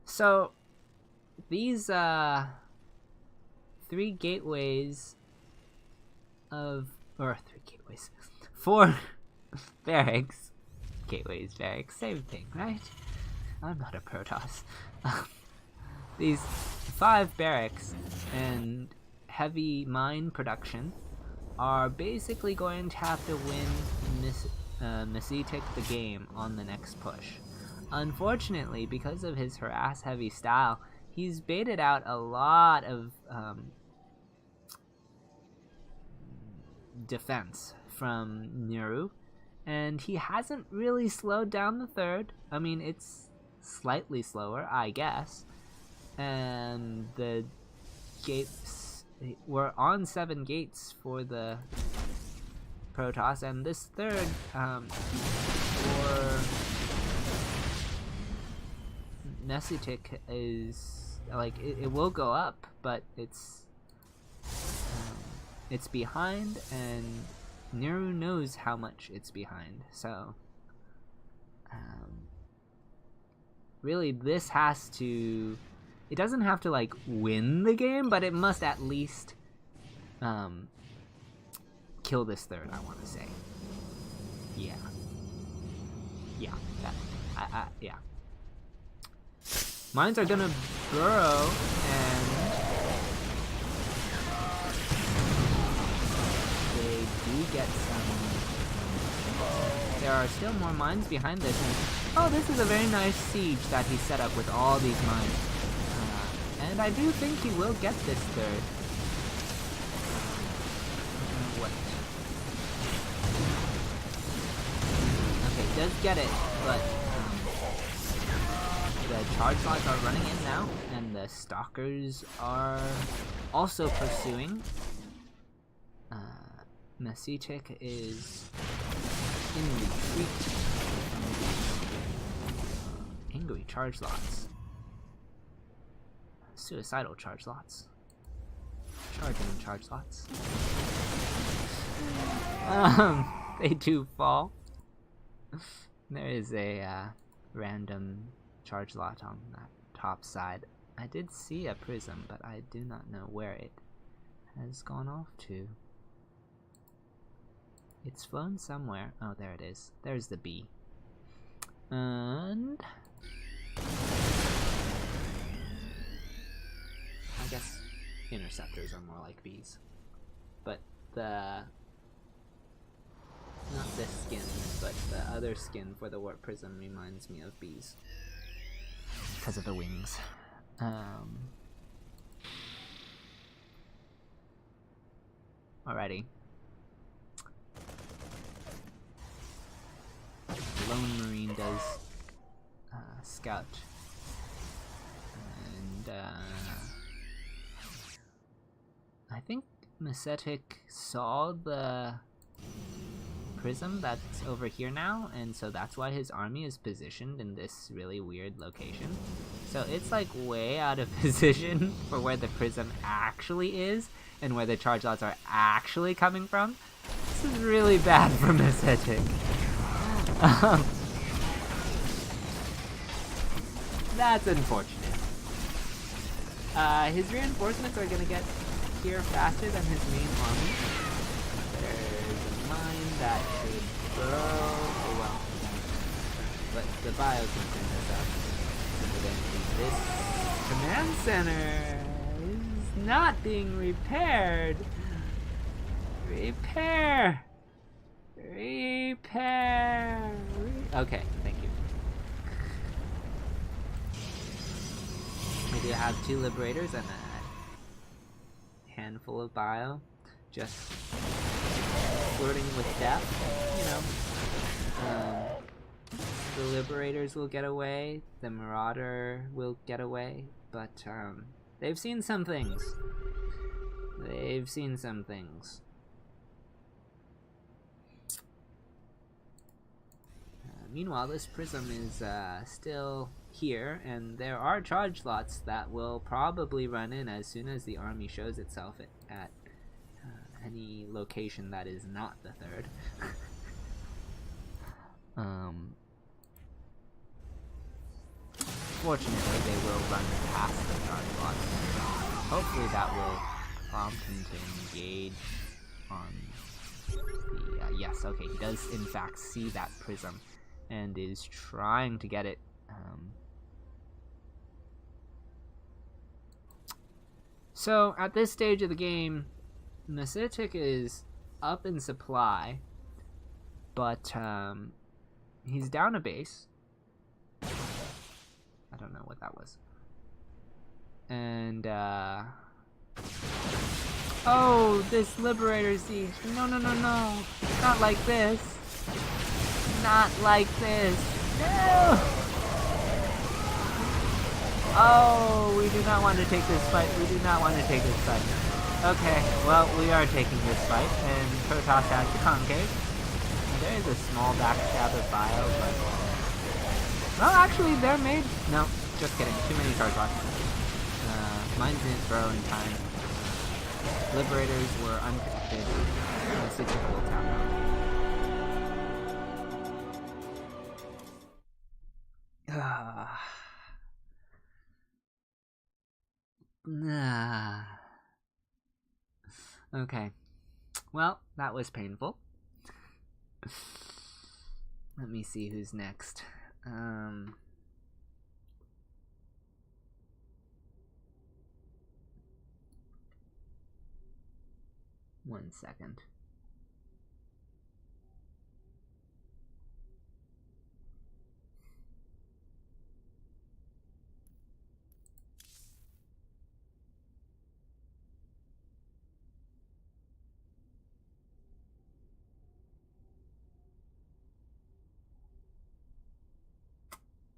So these 3 gateways of, or 3 gateways, 4 barracks, gateways, barracks, same thing, right? I'm not a Protoss. These 5 barracks and heavy mine production are basically going to have to win PsiX the game on the next push. Unfortunately, because of his harass-heavy style, he's baited out a lot of defense from Nero, and he hasn't really slowed down the third. I mean, it's slightly slower, I guess, and the gates... We're on 7 gates for the Protoss, and this third, for PsiX is, like, it will go up, but it's behind, and Nero knows how much it's behind, so, really, this has to... It doesn't have to, like, win the game, but it must at least kill this third, I want to say. Yeah. Yeah. Yeah. Mines are gonna burrow, and they do get some... There are still more mines behind this, and oh, this is a very nice siege that he set up with all these mines. And I do think he will get this third. What? Okay, he does get it, but the charge slots are running in now, and the stalkers are also pursuing. PsiX is in retreat. Angry charge lots. Suicidal charge lots. Charging charge lots. They do fall. There is a random charge lot on that top side. I did see a prism, but I do not know where it has gone off to. It's flown somewhere. Oh, there it is. There's the B. And I guess interceptors are more like bees. But not this skin, but the other skin for the warp prism reminds me of bees. Because of the wings. Alrighty. The Lone Marine does scout. And I think Macetic saw the prism that's over here now, and so that's why his army is positioned in this really weird location. So it's like way out of position for where the prism actually is and where the charge lots are actually coming from. This is really bad for Macetic. That's unfortunate. His reinforcements are gonna get here faster than his main army. There's a mine that should go. Oh well. But the bio can turn this up. This command center is not being repaired. Repair! Okay, thank you. We do have 2 liberators and a handful of bio. Just flirting with death, you know. The liberators will get away, the marauder will get away, but they've seen some things. Meanwhile, this prism is still here, and there are charge lots that will probably run in as soon as the army shows itself at any location that is not the 3rd. Fortunately, they will run past the charge lots. Hopefully that will prompt him to engage on the... yes, okay, he does in fact see that prism and is trying to get it. So, at this stage of the game, Macetic is up in supply, but he's down a base. I don't know what that was. And, oh, this Liberator Siege. No. Not like this. Not like this. No! Oh, we do not want to take this fight. Okay, well, we are taking this fight, and Protoss has the concave. There is a small backstab of bio, but... well, actually, they're made... no, just kidding. Too many charge lots. Mines didn't throw in time. Liberators were unprotected. It's a difficult town round. Okay. Well, that was painful. Let me see who's next. 1 second.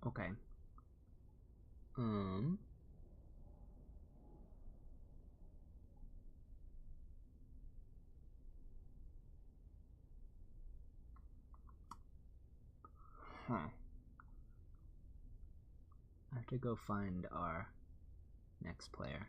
Okay. I have to go find our next player.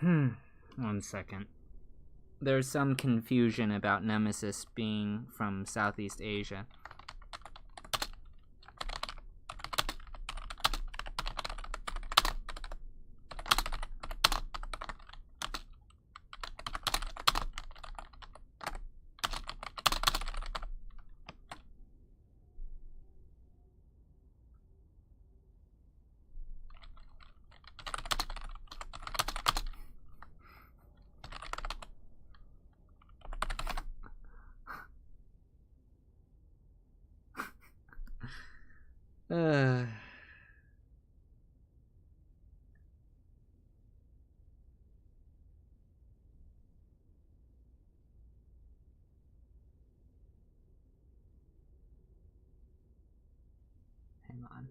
One second. There's some confusion about Nemesis being from Southeast Asia. Hang on.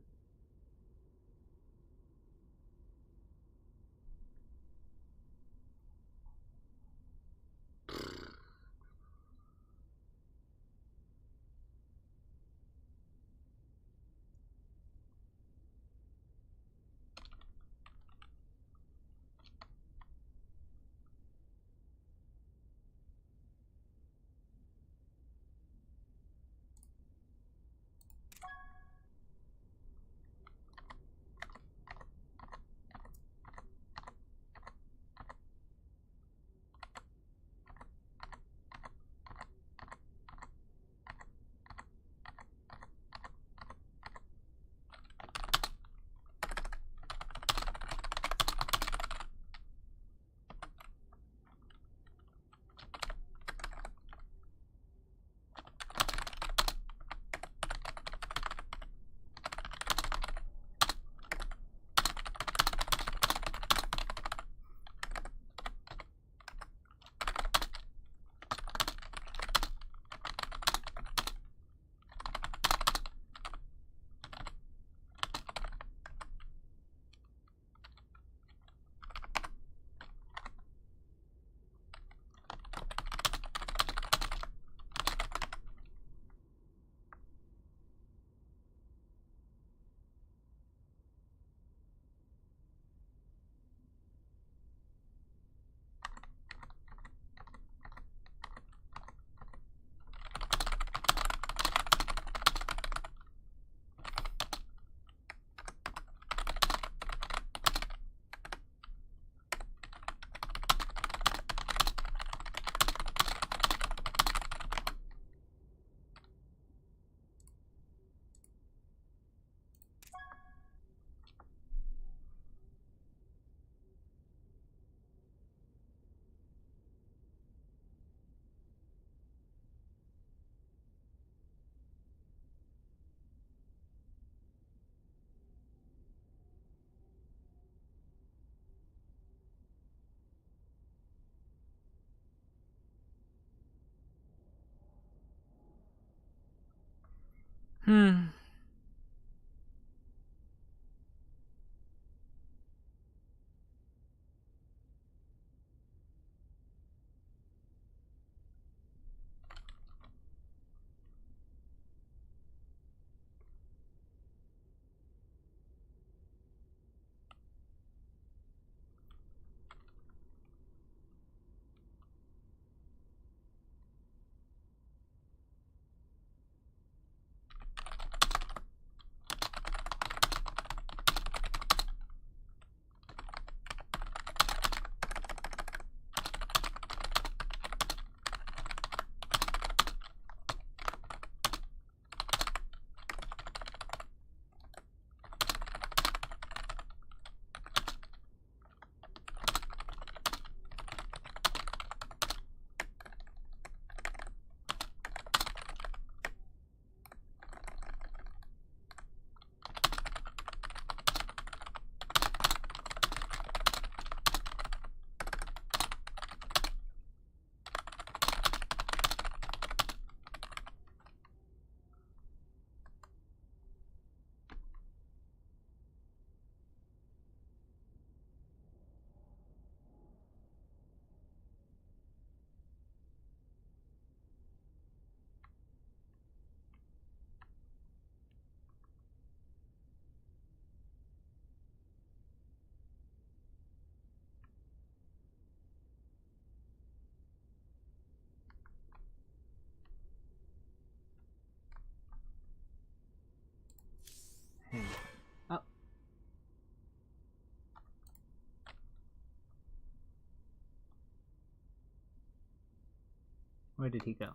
Where did he go?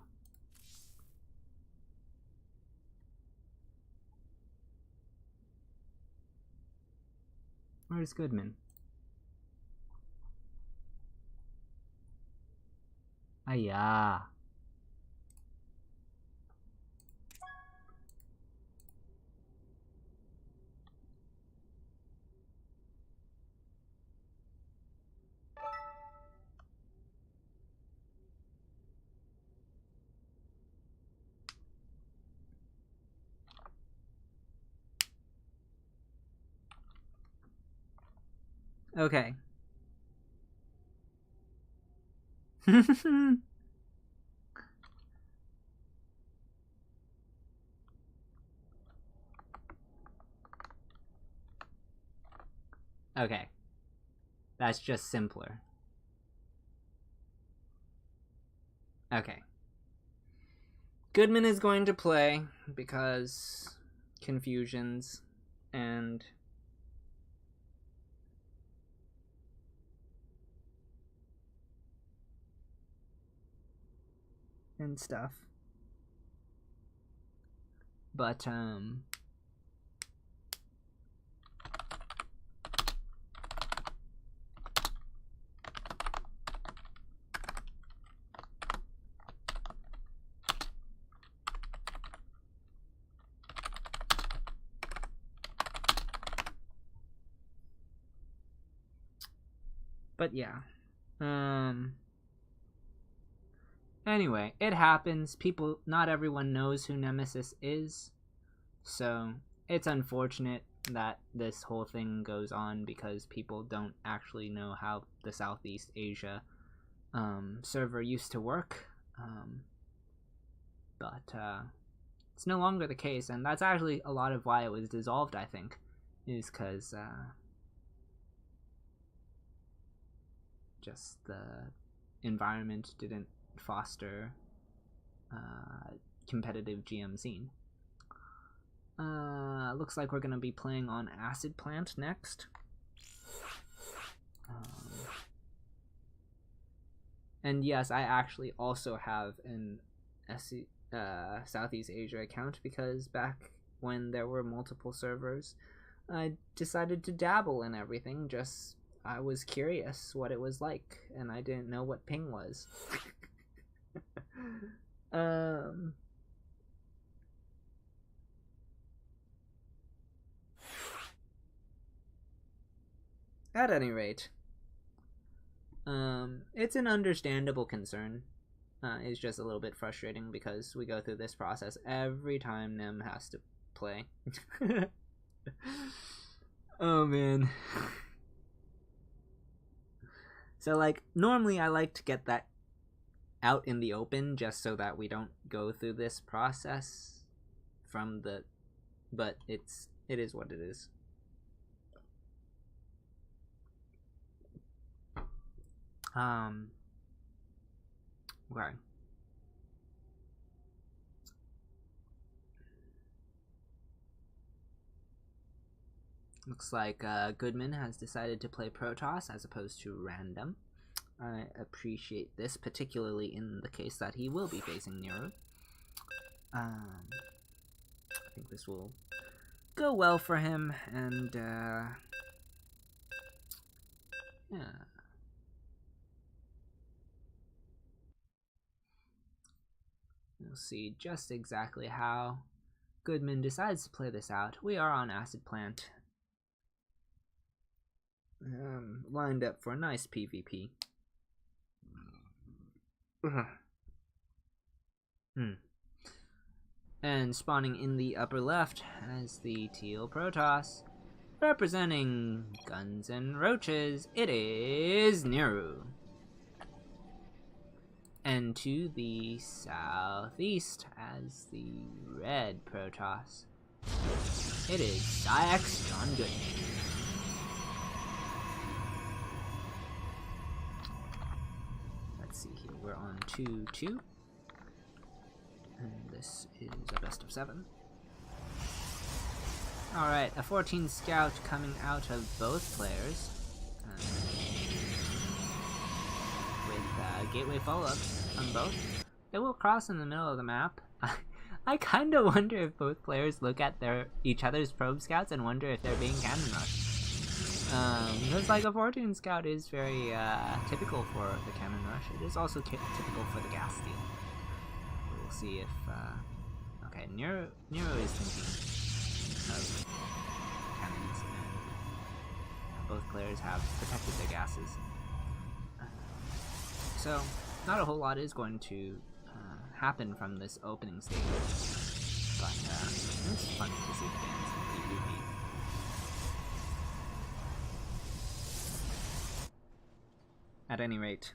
Where's Goodman? Ayah. Okay. Okay. That's just simpler. Okay. Goodman is going to play because confusions and stuff. But yeah. Anyway, it happens. Not everyone knows who Nemesis is. So, it's unfortunate that this whole thing goes on because people don't actually know how the Southeast Asia server used to work. But it's no longer the case, and that's actually a lot of why it was dissolved, I think, is because just the environment didn't foster competitive GM scene. Looks like we're gonna be playing on Acid Plant next. And yes, I actually also have an Southeast Asia account because back when there were multiple servers, I decided to dabble in everything. I was curious what it was like, and I didn't know what ping was. At any rate, it's an understandable concern. It's just a little bit frustrating because we go through this process every time Nem has to play. Oh man. So like, normally I like to get that out in the open just so that we don't go through this process but it is what it is. Okay. Looks like Goodman has decided to play Protoss as opposed to random. I appreciate this, particularly in the case that he will be facing Nero. I think this will go well for him, and yeah. We'll see just exactly how Goodman decides to play this out. We are on Acid Plant. Lined up for a nice PvP. And spawning in the upper left as the Teal Protoss. Representing Guns and Roaches, it is Niru. And to the southeast as the Red Protoss, it is PsiX John Goodman. Let's see here, we're on 2-2. And this is a best of 7. Alright, a 14 scout coming out of both players. With gateway follow-ups on both. It will cross in the middle of the map. I kind of wonder if both players look at each other's probe scouts and wonder if they're being cannon rushed. Because like a Fortune scout is very typical for the cannon rush. It is also typical for the gas steal. We'll see if okay, Nero is thinking of cannons, and both players have protected their gases. So not a whole lot is going to happen from this opening stage, but it's fun to see the bands in PvP. At any rate,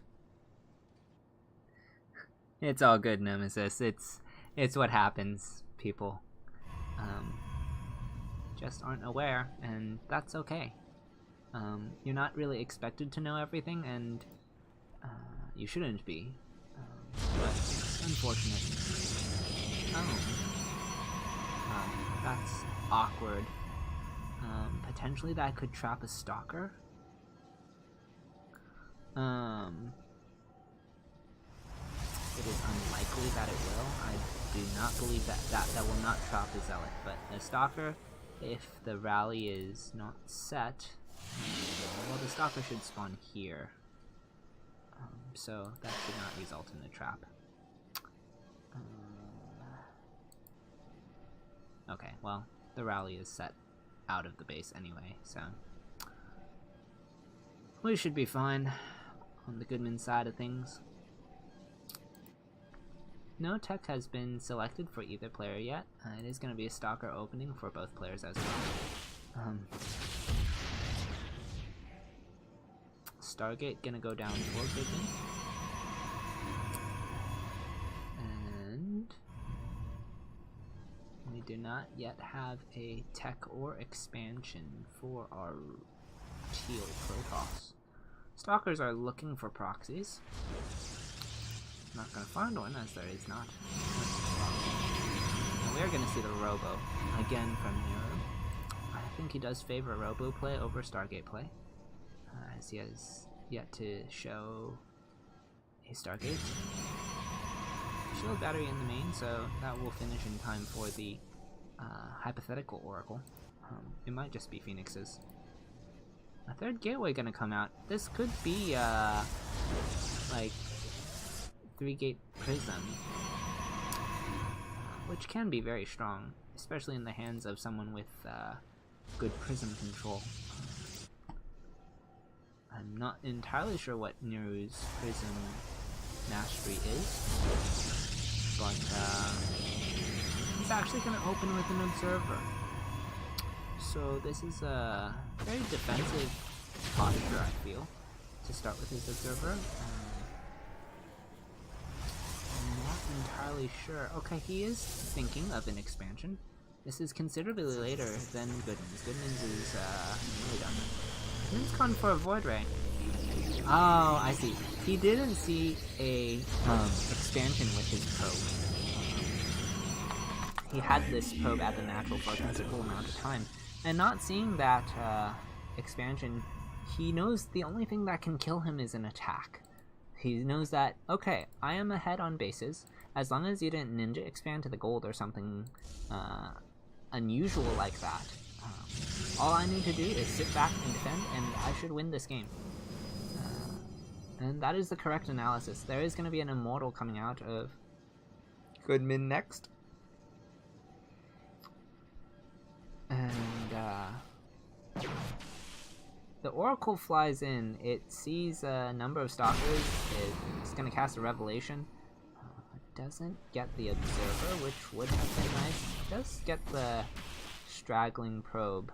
it's all good, Nemesis. It's what happens. People just aren't aware, and that's okay. You're not really expected to know everything, and you shouldn't be. But it's unfortunate. That's awkward. Potentially that could trap a stalker. It is unlikely that it will. I do not believe that will not trap a zealot, but a stalker, if the rally is not set, well, the stalker should spawn here. So that should not result in a trap. Okay, well, the rally is set out of the base anyway, so we should be fine on the Goodman side of things. No tech has been selected for either player yet. It is going to be a stalker opening for both players as well. Stargate gonna go down for Goodman. And we do not yet have a tech or expansion for our teal Protoss. Stalkers are looking for proxies. Not gonna find one, as there is not. And we're gonna see the Robo again from Nero. I think he does favor Robo play over Stargate play, as he has yet to show a Stargate. Shield battery in the main, so that will finish in time for the hypothetical Oracle. It might just be Phoenixes. A third gateway gonna come out. This could be like 3-gate prism, which can be very strong, especially in the hands of someone with good prism control. I'm not entirely sure what Nero's prism mastery is, but he's actually going to open with an observer. So this is a very defensive posture, I feel, to start with his observer. I'm not entirely sure. Okay, he is thinking of an expansion. This is considerably later than Goodman's. Goodman's is really done. Goodman's gone for a Void Ray. Oh, I see. He didn't see a expansion with his probe. He had this probe at the natural for a considerable amount of time, and not seeing that expansion, he knows the only thing that can kill him is an attack. He knows that, okay, I am ahead on bases. As long as you didn't ninja expand to the gold or something unusual like that, all I need to do is sit back and defend, and I should win this game. And that is the correct analysis. There is going to be an Immortal coming out of Goodman next. And the Oracle flies in. It sees a number of stalkers. It's going to cast a Revelation. It doesn't get the Observer, which would have been nice. It does get the straggling probe,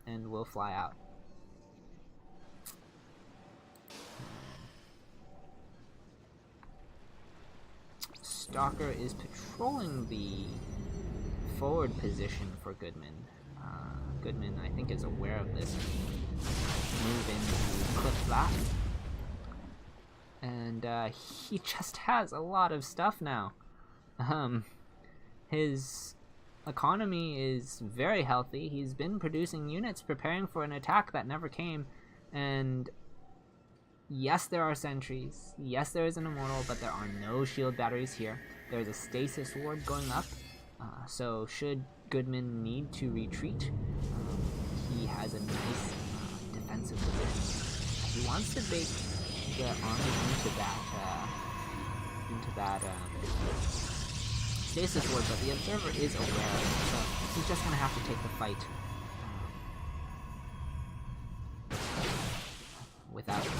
and will fly out. Stalker is patrolling the forward position for Goodman. Goodman, I think, is aware of this. Move in to clip that. And he just has a lot of stuff now. His economy is very healthy. He's been producing units, preparing for an attack that never came, and Yes, there are sentries. Yes, there is an immortal, but there are no shield batteries here. There's a stasis ward going up, so should Goodman need to retreat, he has a nice defensive position. He wants to bake the army into that stasis ward, but the observer is aware of it, so he's just gonna have to take the fight without the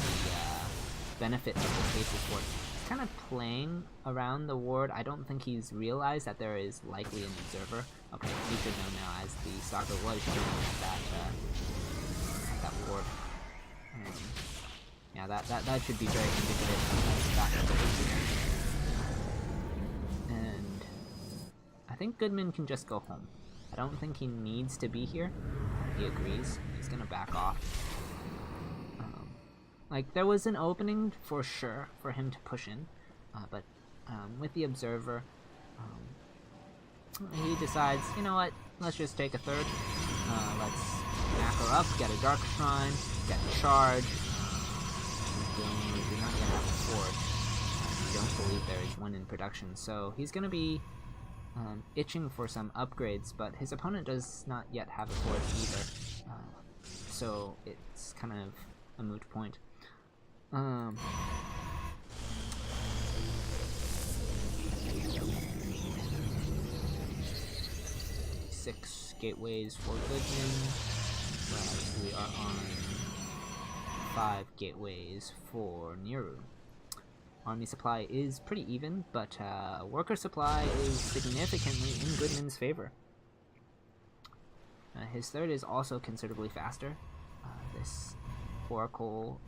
benefit of the stasis ward. He's kind of playing around the ward. I don't think he's realized that there is likely an observer. Okay, he should know now, as the stalker was shooting at that ward. Yeah, that should be very indicative of the fact that there is. And I think Goodman can just go home. I don't think he needs to be here. He agrees. He's gonna back off. Like, there was an opening for sure for him to push in, but with the observer, he decides, you know what, let's just take a third. Let's back her up, get a dark shrine, get charge. We do not yet have a forge. I don't believe there is one in production, so he's going to be itching for some upgrades, but his opponent does not yet have a forge either, so it's kind of a moot point. 6 gateways for Goodman, whereas we are on 5 gateways for Niru. Army supply is pretty even, but worker supply is significantly in Goodman's favor. His third is also considerably faster. This Oracle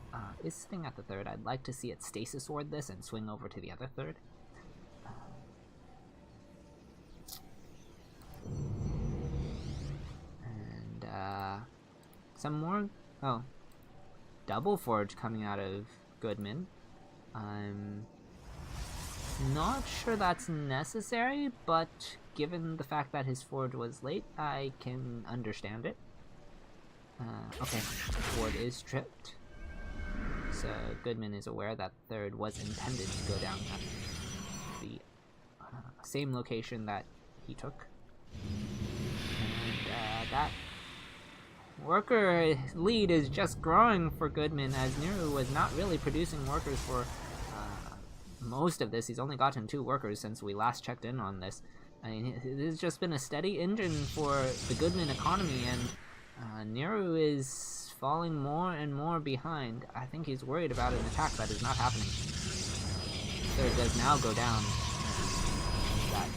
is sitting at the third. I'd like to see it stasis ward this and swing over to the other third. And some more. Oh, double forge coming out of Goodman. I'm not sure that's necessary, but given the fact that his forge was late, I can understand it. Okay, ward is tripped. So Goodman is aware that third was intended to go down at the same location that he took. And that worker lead is just growing for Goodman, as Niru was not really producing workers for most of this. He's only gotten 2 workers since we last checked in on this. I mean, it's just been a steady engine for the Goodman economy, and Niru is falling more and more behind. I think he's worried about an attack that is not happening. Third does now go down. That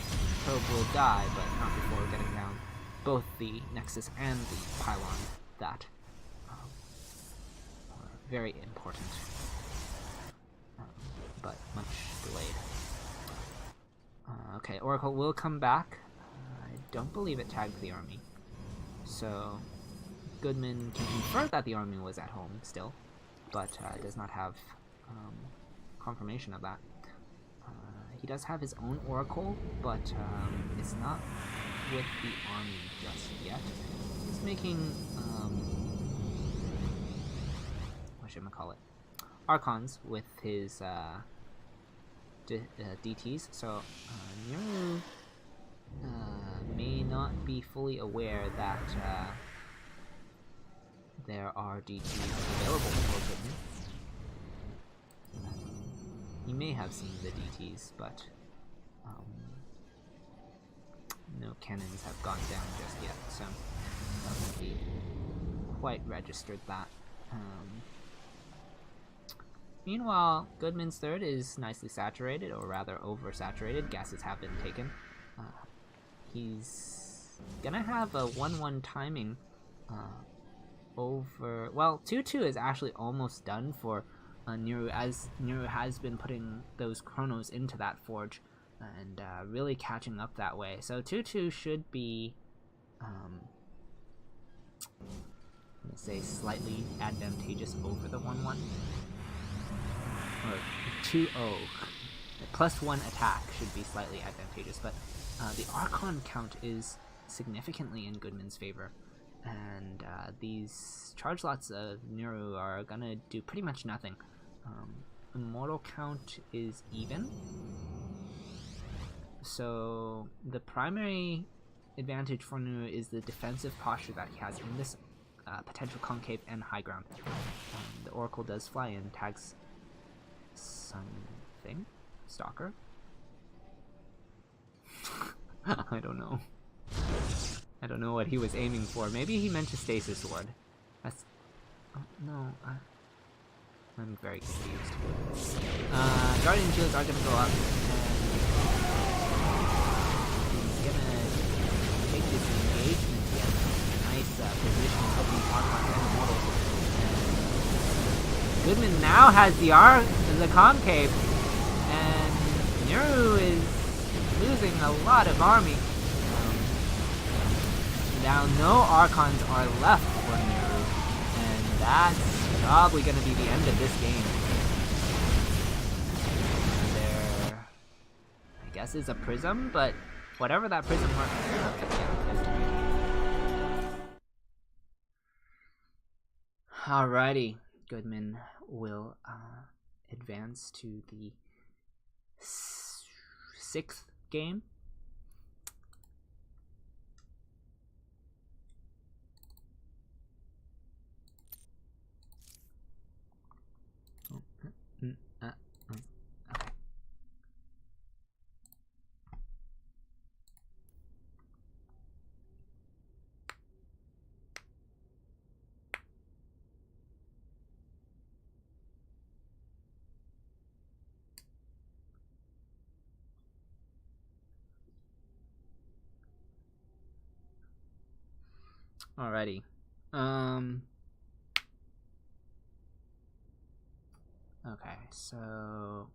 probe will die, but not before getting down both the Nexus and the pylon that are very important, but much delayed. Okay, Oracle will come back. I don't believe it tagged the army, so Goodman can infer that the army was at home still, but does not have confirmation of that. He does have his own Oracle, but it's not with the army just yet. He's making, Archons with his DTs, so Niru may not be fully aware that there are DTs available for Goodman. He may have seen the DTs, but no cannons have gone down just yet, so haven't be quite registered that. Meanwhile, Goodman's third is nicely saturated, or rather oversaturated. Gases have been taken. He's gonna have a 1-1 timing over... Well, 2-2 is actually almost done for Niru, as Niru has been putting those chronos into that forge and really catching up that way. So 2-2 should be, I'm gonna say, slightly advantageous over the 1-1. Or 2-0. The +1 attack should be slightly advantageous, but the Archon count is significantly in Goodman's favor. And these charge lots of Niru are gonna do pretty much nothing. The mortal count is even. So the primary advantage for Niru is the defensive posture that he has in this potential concave and high ground. The Oracle does fly in, tags something. Stalker? I don't know. I don't know what he was aiming for. Maybe he meant a stasis ward. That's... Oh, no. I'm very confused. Guardian shields are gonna go up. He's gonna take this engagement here. Nice position of the Archon and Immortal. Goodman now has the concave, and Niru is losing a lot of army. Now no Archons are left for Niru, and that's probably going to be the end of this game. There, I guess, is a prism, but whatever that prism was. Okay, yeah, alrighty, Goodman will advance to the 6th game. Okay. Alrighty. Okay, so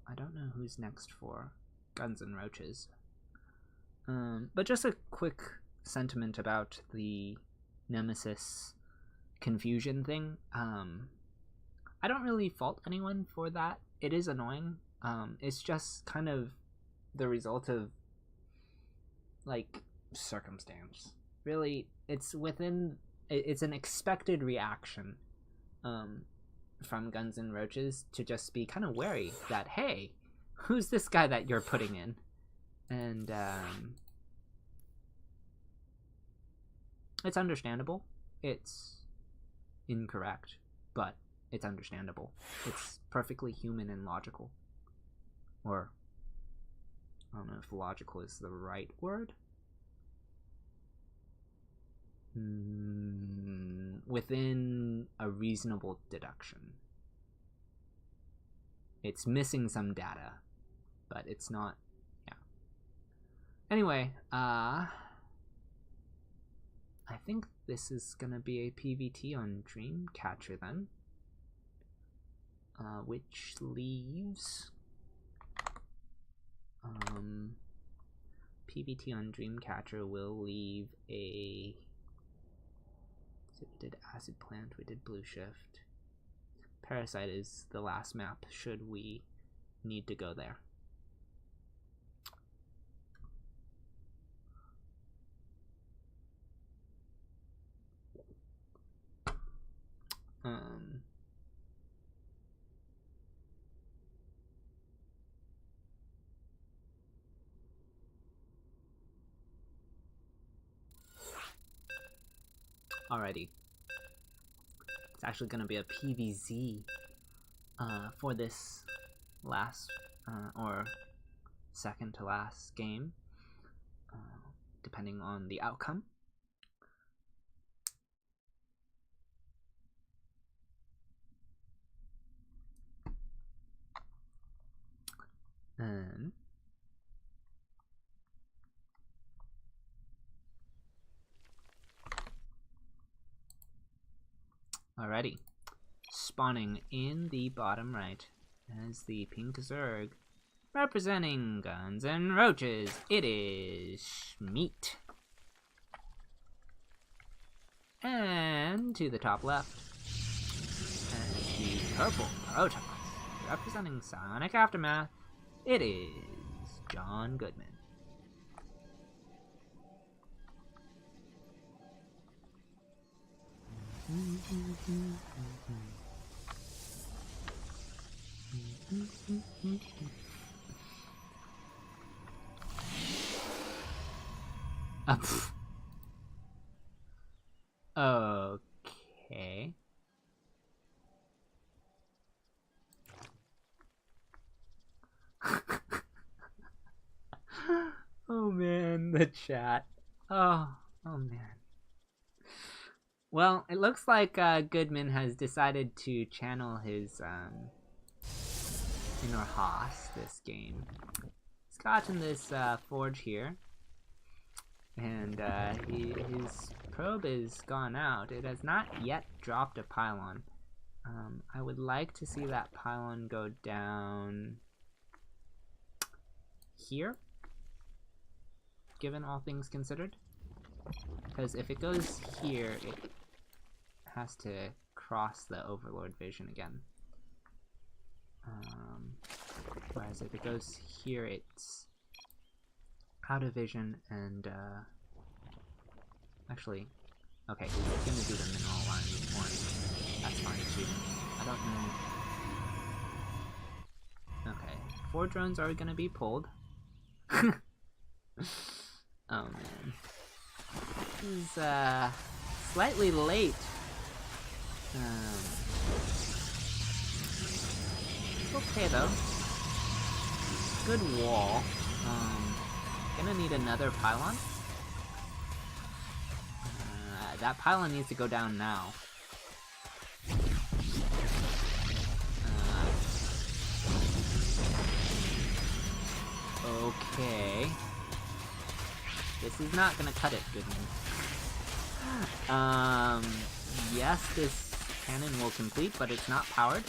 I don't know who's next for Guns and Roaches. But just a quick sentiment about the Nemesis confusion thing. I don't really fault anyone for that. It is annoying. It's just kind of the result of, like, circumstance. Really, it's an expected reaction from Guns and Roaches to just be kind of wary that, hey, who's this guy that you're putting in? And it's understandable. It's incorrect, but it's understandable. It's perfectly human and logical. Or, I don't know if logical is the right word. Within a reasonable deduction. It's missing some data, but it's not, yeah. Anyway, I think this is gonna be a PvT on Dreamcatcher then, which leaves PvT on Dreamcatcher will leave a... So we did Acid Plant, we did Blue Shift. Parasite is the last map, should we need to go there. Alrighty. It's actually going to be a PvZ for this last or second to last game, depending on the outcome. And alrighty, spawning in the bottom right as the pink Zerg, representing Guns and Roaches, it is Schmeat. And to the top left, as the purple Proton, representing Sonic Aftermath, it is John Goodman. Okay. Oh man, the chat. Oh man. Well, it looks like Goodman has decided to channel his inner Haas this game. He's gotten this forge here, and his probe is gone out. It has not yet dropped a pylon. I would like to see that pylon go down here, given all things considered. Because if it goes here, it has to cross the Overlord vision again. Whereas if it goes here, it's out of vision and actually, okay, he's gonna do the mineral one. That's fine too. I don't know. Okay, 4 drones are gonna be pulled. Oh man, this is slightly late. Okay though. Good wall. Gonna need another pylon. That pylon needs to go down now. Okay. This is not gonna cut it, Goodman. Yes, this cannon will complete, but it's not powered,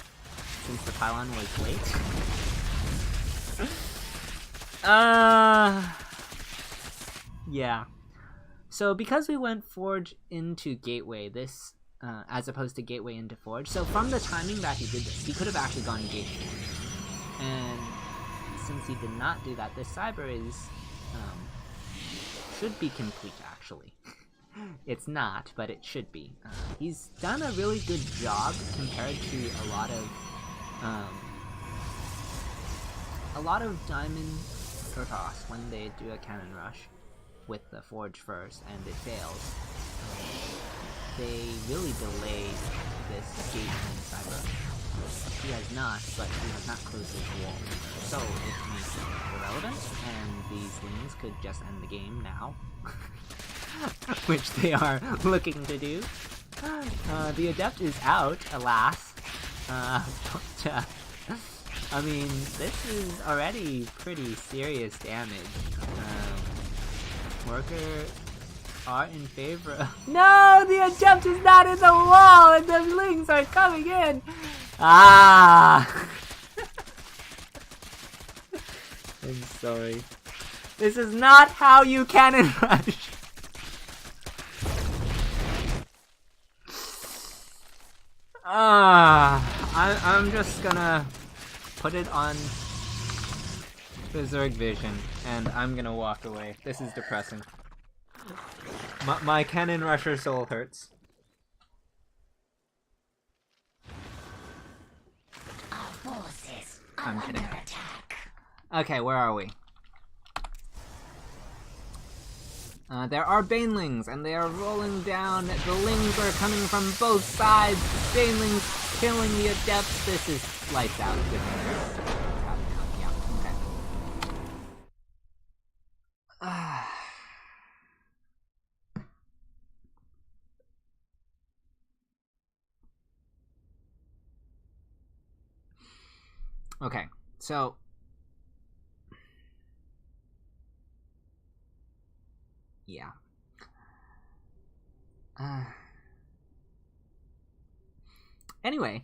since the pylon was late. Yeah. So because we went Forge into Gateway, this, as opposed to Gateway into Forge, so from the timing that he did this, he could have actually gone Gate Forge. And since he did not do that, this Cyber is, should be complete, actually. It's not, but it should be. He's done a really good job compared to a lot of Diamond Protoss when they do a cannon rush with the Forge first and it fails. They really delay this gate and Cyber. He has not, but he has not closed his wall. So it makes it irrelevant, and these wings could just end the game now. Which they are looking to do. The Adept is out, alas. But, I mean, this is already pretty serious damage. Worker are in favor of— No! The Adept is not in the wall, and the Lings are coming in! Ah! I'm sorry. This is not how you cannon rush! I'm just gonna put it on Berserk Vision, and I'm gonna walk away. This is depressing. My cannon rusher soul hurts. Our forces are I'm kidding. under attack. Okay, where are we? There are Banelings, and they are rolling down. The Lings are coming from both sides. Banelings killing the Adepts. This is lights out. Yeah, okay. Okay, so yeah. Anyway.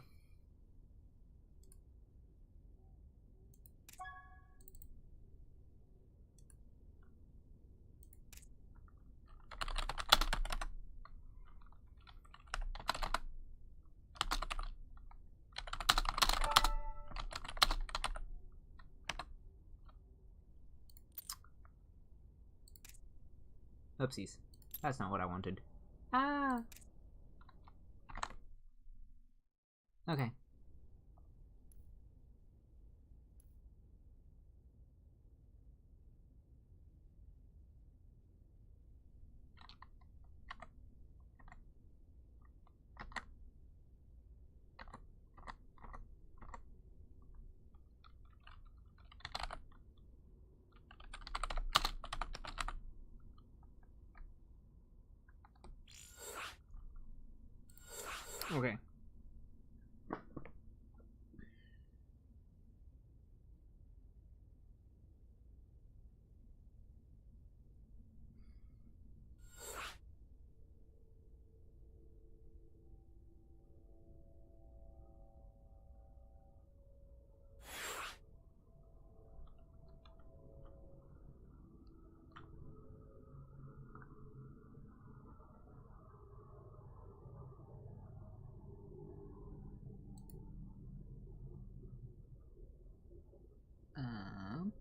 Oopsies. That's not what I wanted. Ah! Okay. Okay. Um,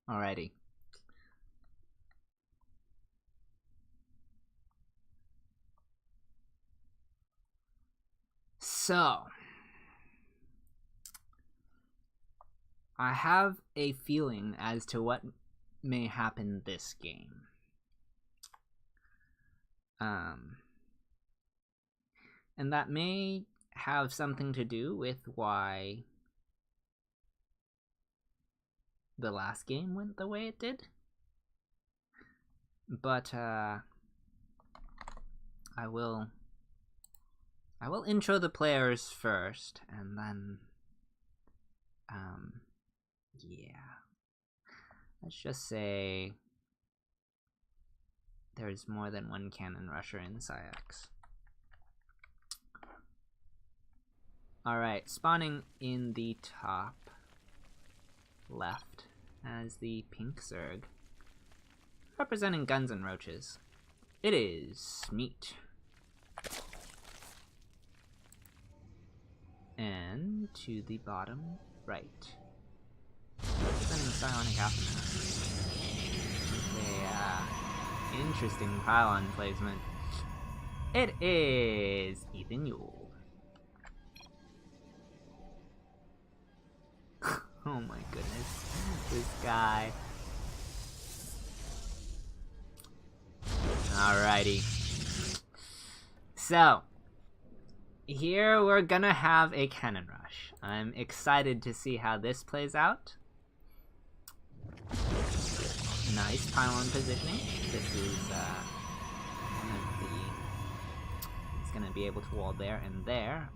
Alrighty. So, I have a feeling as to what may happen this game. And that may have something to do with why the last game went the way it did. But I will intro the players first, and then yeah. Let's just say there's more than one cannon rusher in PsiX. Alright, spawning in the top left as the pink Zerg, representing guns and roaches. It is Meat. And to the bottom right, representing Psionic Aftermath. A interesting pylon placement. It is Ethan Yule. Oh my goodness, this guy. Alrighty. So, here we're gonna have a cannon rush. I'm excited to see how this plays out. Nice pylon positioning. This is one of the... He's gonna be able to wall there and there.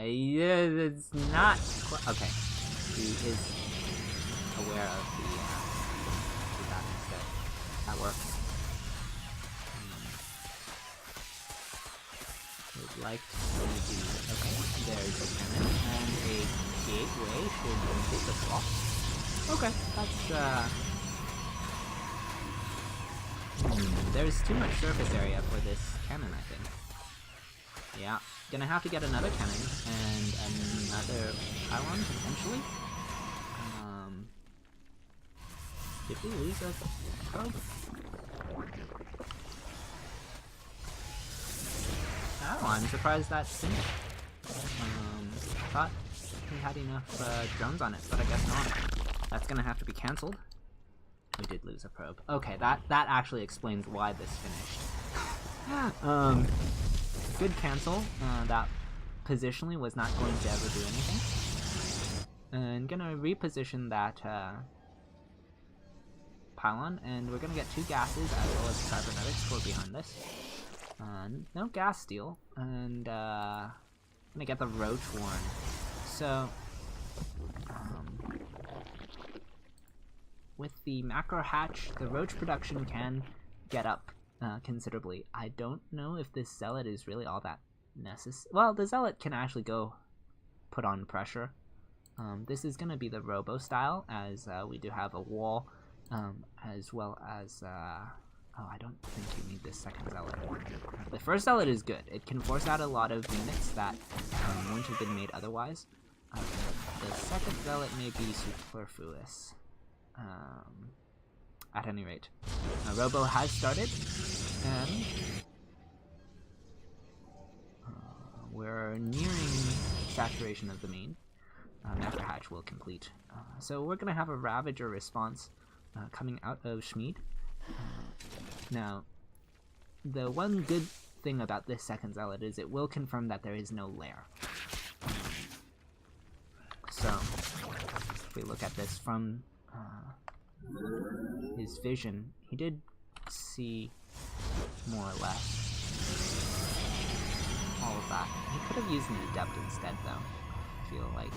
Yeah, it's not okay. He is aware of the that instead. That works. Would like to see the... Okay, there's a cannon and a gateway should complete the block. Okay, that's there's too much surface area for this cannon, I think. Yeah, gonna have to get another cannon and another pylon potentially. Did we lose a probe? Oh, I'm surprised that's finished. Thought we had enough drones on it, but I guess not. That's gonna have to be cancelled. We did lose a probe. Okay, that actually explains why this finished. Good cancel. That positionally was not going to ever do anything. And gonna reposition that pylon, and we're gonna get 2 gases as well as cybernetics for behind this. No gas steal, and gonna get the roach warren. So with the macro hatch, the roach production can get up considerably. I don't know if this zealot is really all that Well, the Zealot can actually go put on pressure. This is going to be the Robo style, as we do have a wall, as well as... oh, I don't think you need this second Zealot. The first Zealot is good. It can force out a lot of units that wouldn't have been made otherwise. The second Zealot may be superfluous. At any rate. Robo has started, and we're nearing saturation of the main. After hatch will complete. So we're going to have a Ravager response coming out of Schmied. Now, the one good thing about this second Zealot is it will confirm that there is no lair. So, if we look at this from his vision, he did see more or less all of that. He could have used an Adept instead, though. I feel like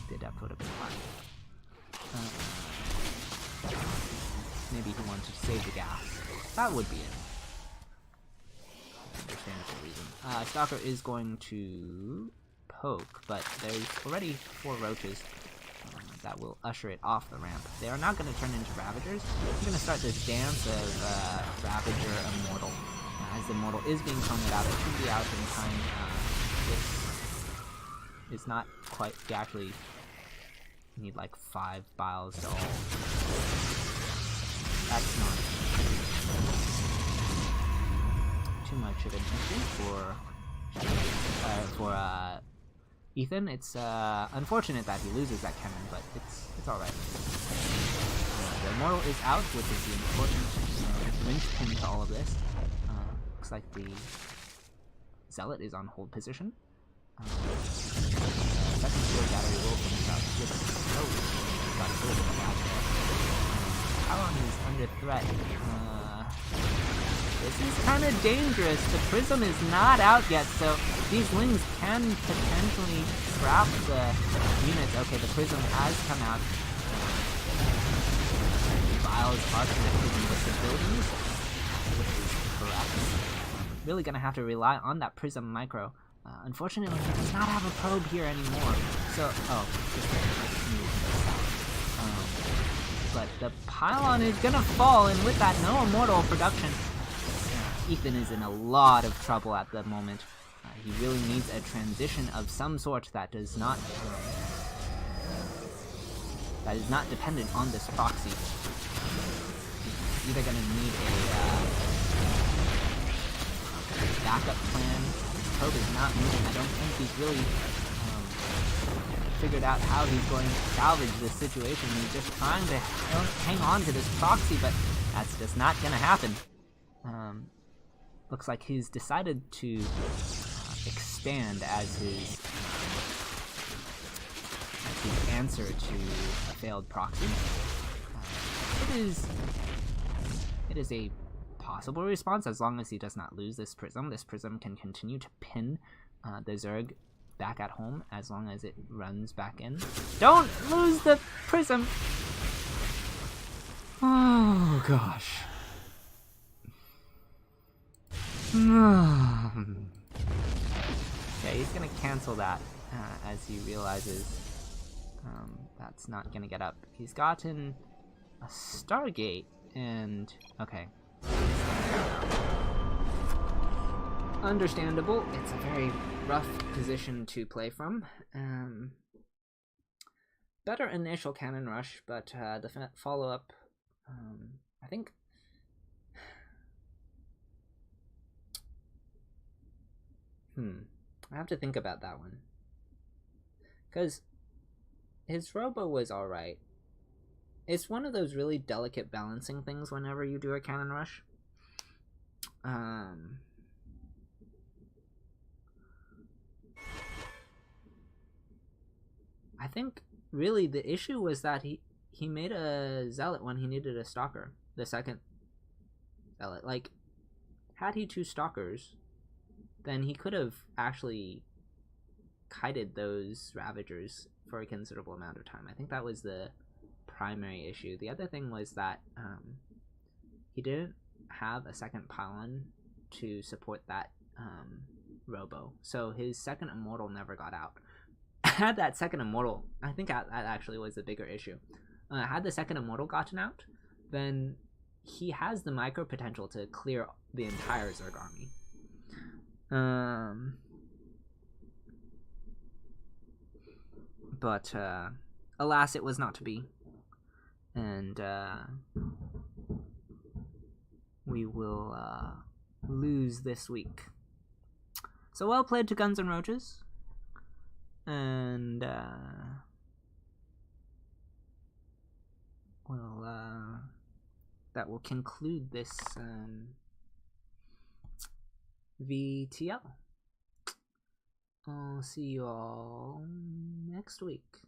the Adept would have been fine. Maybe he wanted to save the gas. That would be it. Understandable reason. Stalker is going to poke, but there's already 4 roaches that will usher it off the ramp. They are not going to turn into Ravagers. We're going to start this dance of Ravager Immortal. As the Immortal is being cloned out, it should be out in time. This is not quite... You actually need like 5 biles to all. That's not too much of an issue for Ethan. It's unfortunate that he loses that cannon, but it's alright. The Immortal is out, which is the important linchpin to all of this. Looks like the Zealot is on hold position. Second shield battery will finish out just got a little bit of lag there. Talon is under threat. This is kind of dangerous. The Prism is not out yet, so these Lings can potentially trap the units. Okay, the Prism has come out. The vials are connected with the buildings, which is correct. Really gonna have to rely on that Prism micro. Unfortunately, he does not have a probe here anymore. So, but the pylon is gonna fall, and with that, no Immortal production. Ethan is in a lot of trouble at the moment. He really needs a transition of some sort that does not that is not dependent on this proxy. He's either gonna need a backup plan. Probe is not moving. I don't think he's really figured out how he's going to salvage this situation. He's just trying to hang on to this proxy, but that's just not gonna happen. Looks like he's decided to expand as his answer to a failed proxy. It is a possible response as long as he does not lose this Prism. This Prism can continue to pin the Zerg back at home as long as it runs back in. Don't lose the Prism! Oh gosh. Okay, he's gonna cancel that as he realizes that's not gonna get up. He's gotten a Stargate and... okay. Understandable. It's a very rough position to play from. Better initial cannon rush, but the follow-up, I think... I have to think about that one. Because his Robo was alright. It's one of those really delicate balancing things whenever you do a cannon rush. I think really the issue was that he made a Zealot when he needed a Stalker. The second Zealot. Like, had he 2 Stalkers, then he could have actually kited those Ravagers for a considerable amount of time. I think that was the primary issue. The other thing was that he didn't have a second pylon to support that Robo, so his second immortal never got out. Had that second immortal, I think that actually was the bigger issue. Had the second immortal gotten out, then he has the micro potential to clear the entire Zerg army. But alas, it was not to be, and we will lose this week. So well played to Guns N' Roaches, and well, that will conclude this VTL. I'll see you all next week.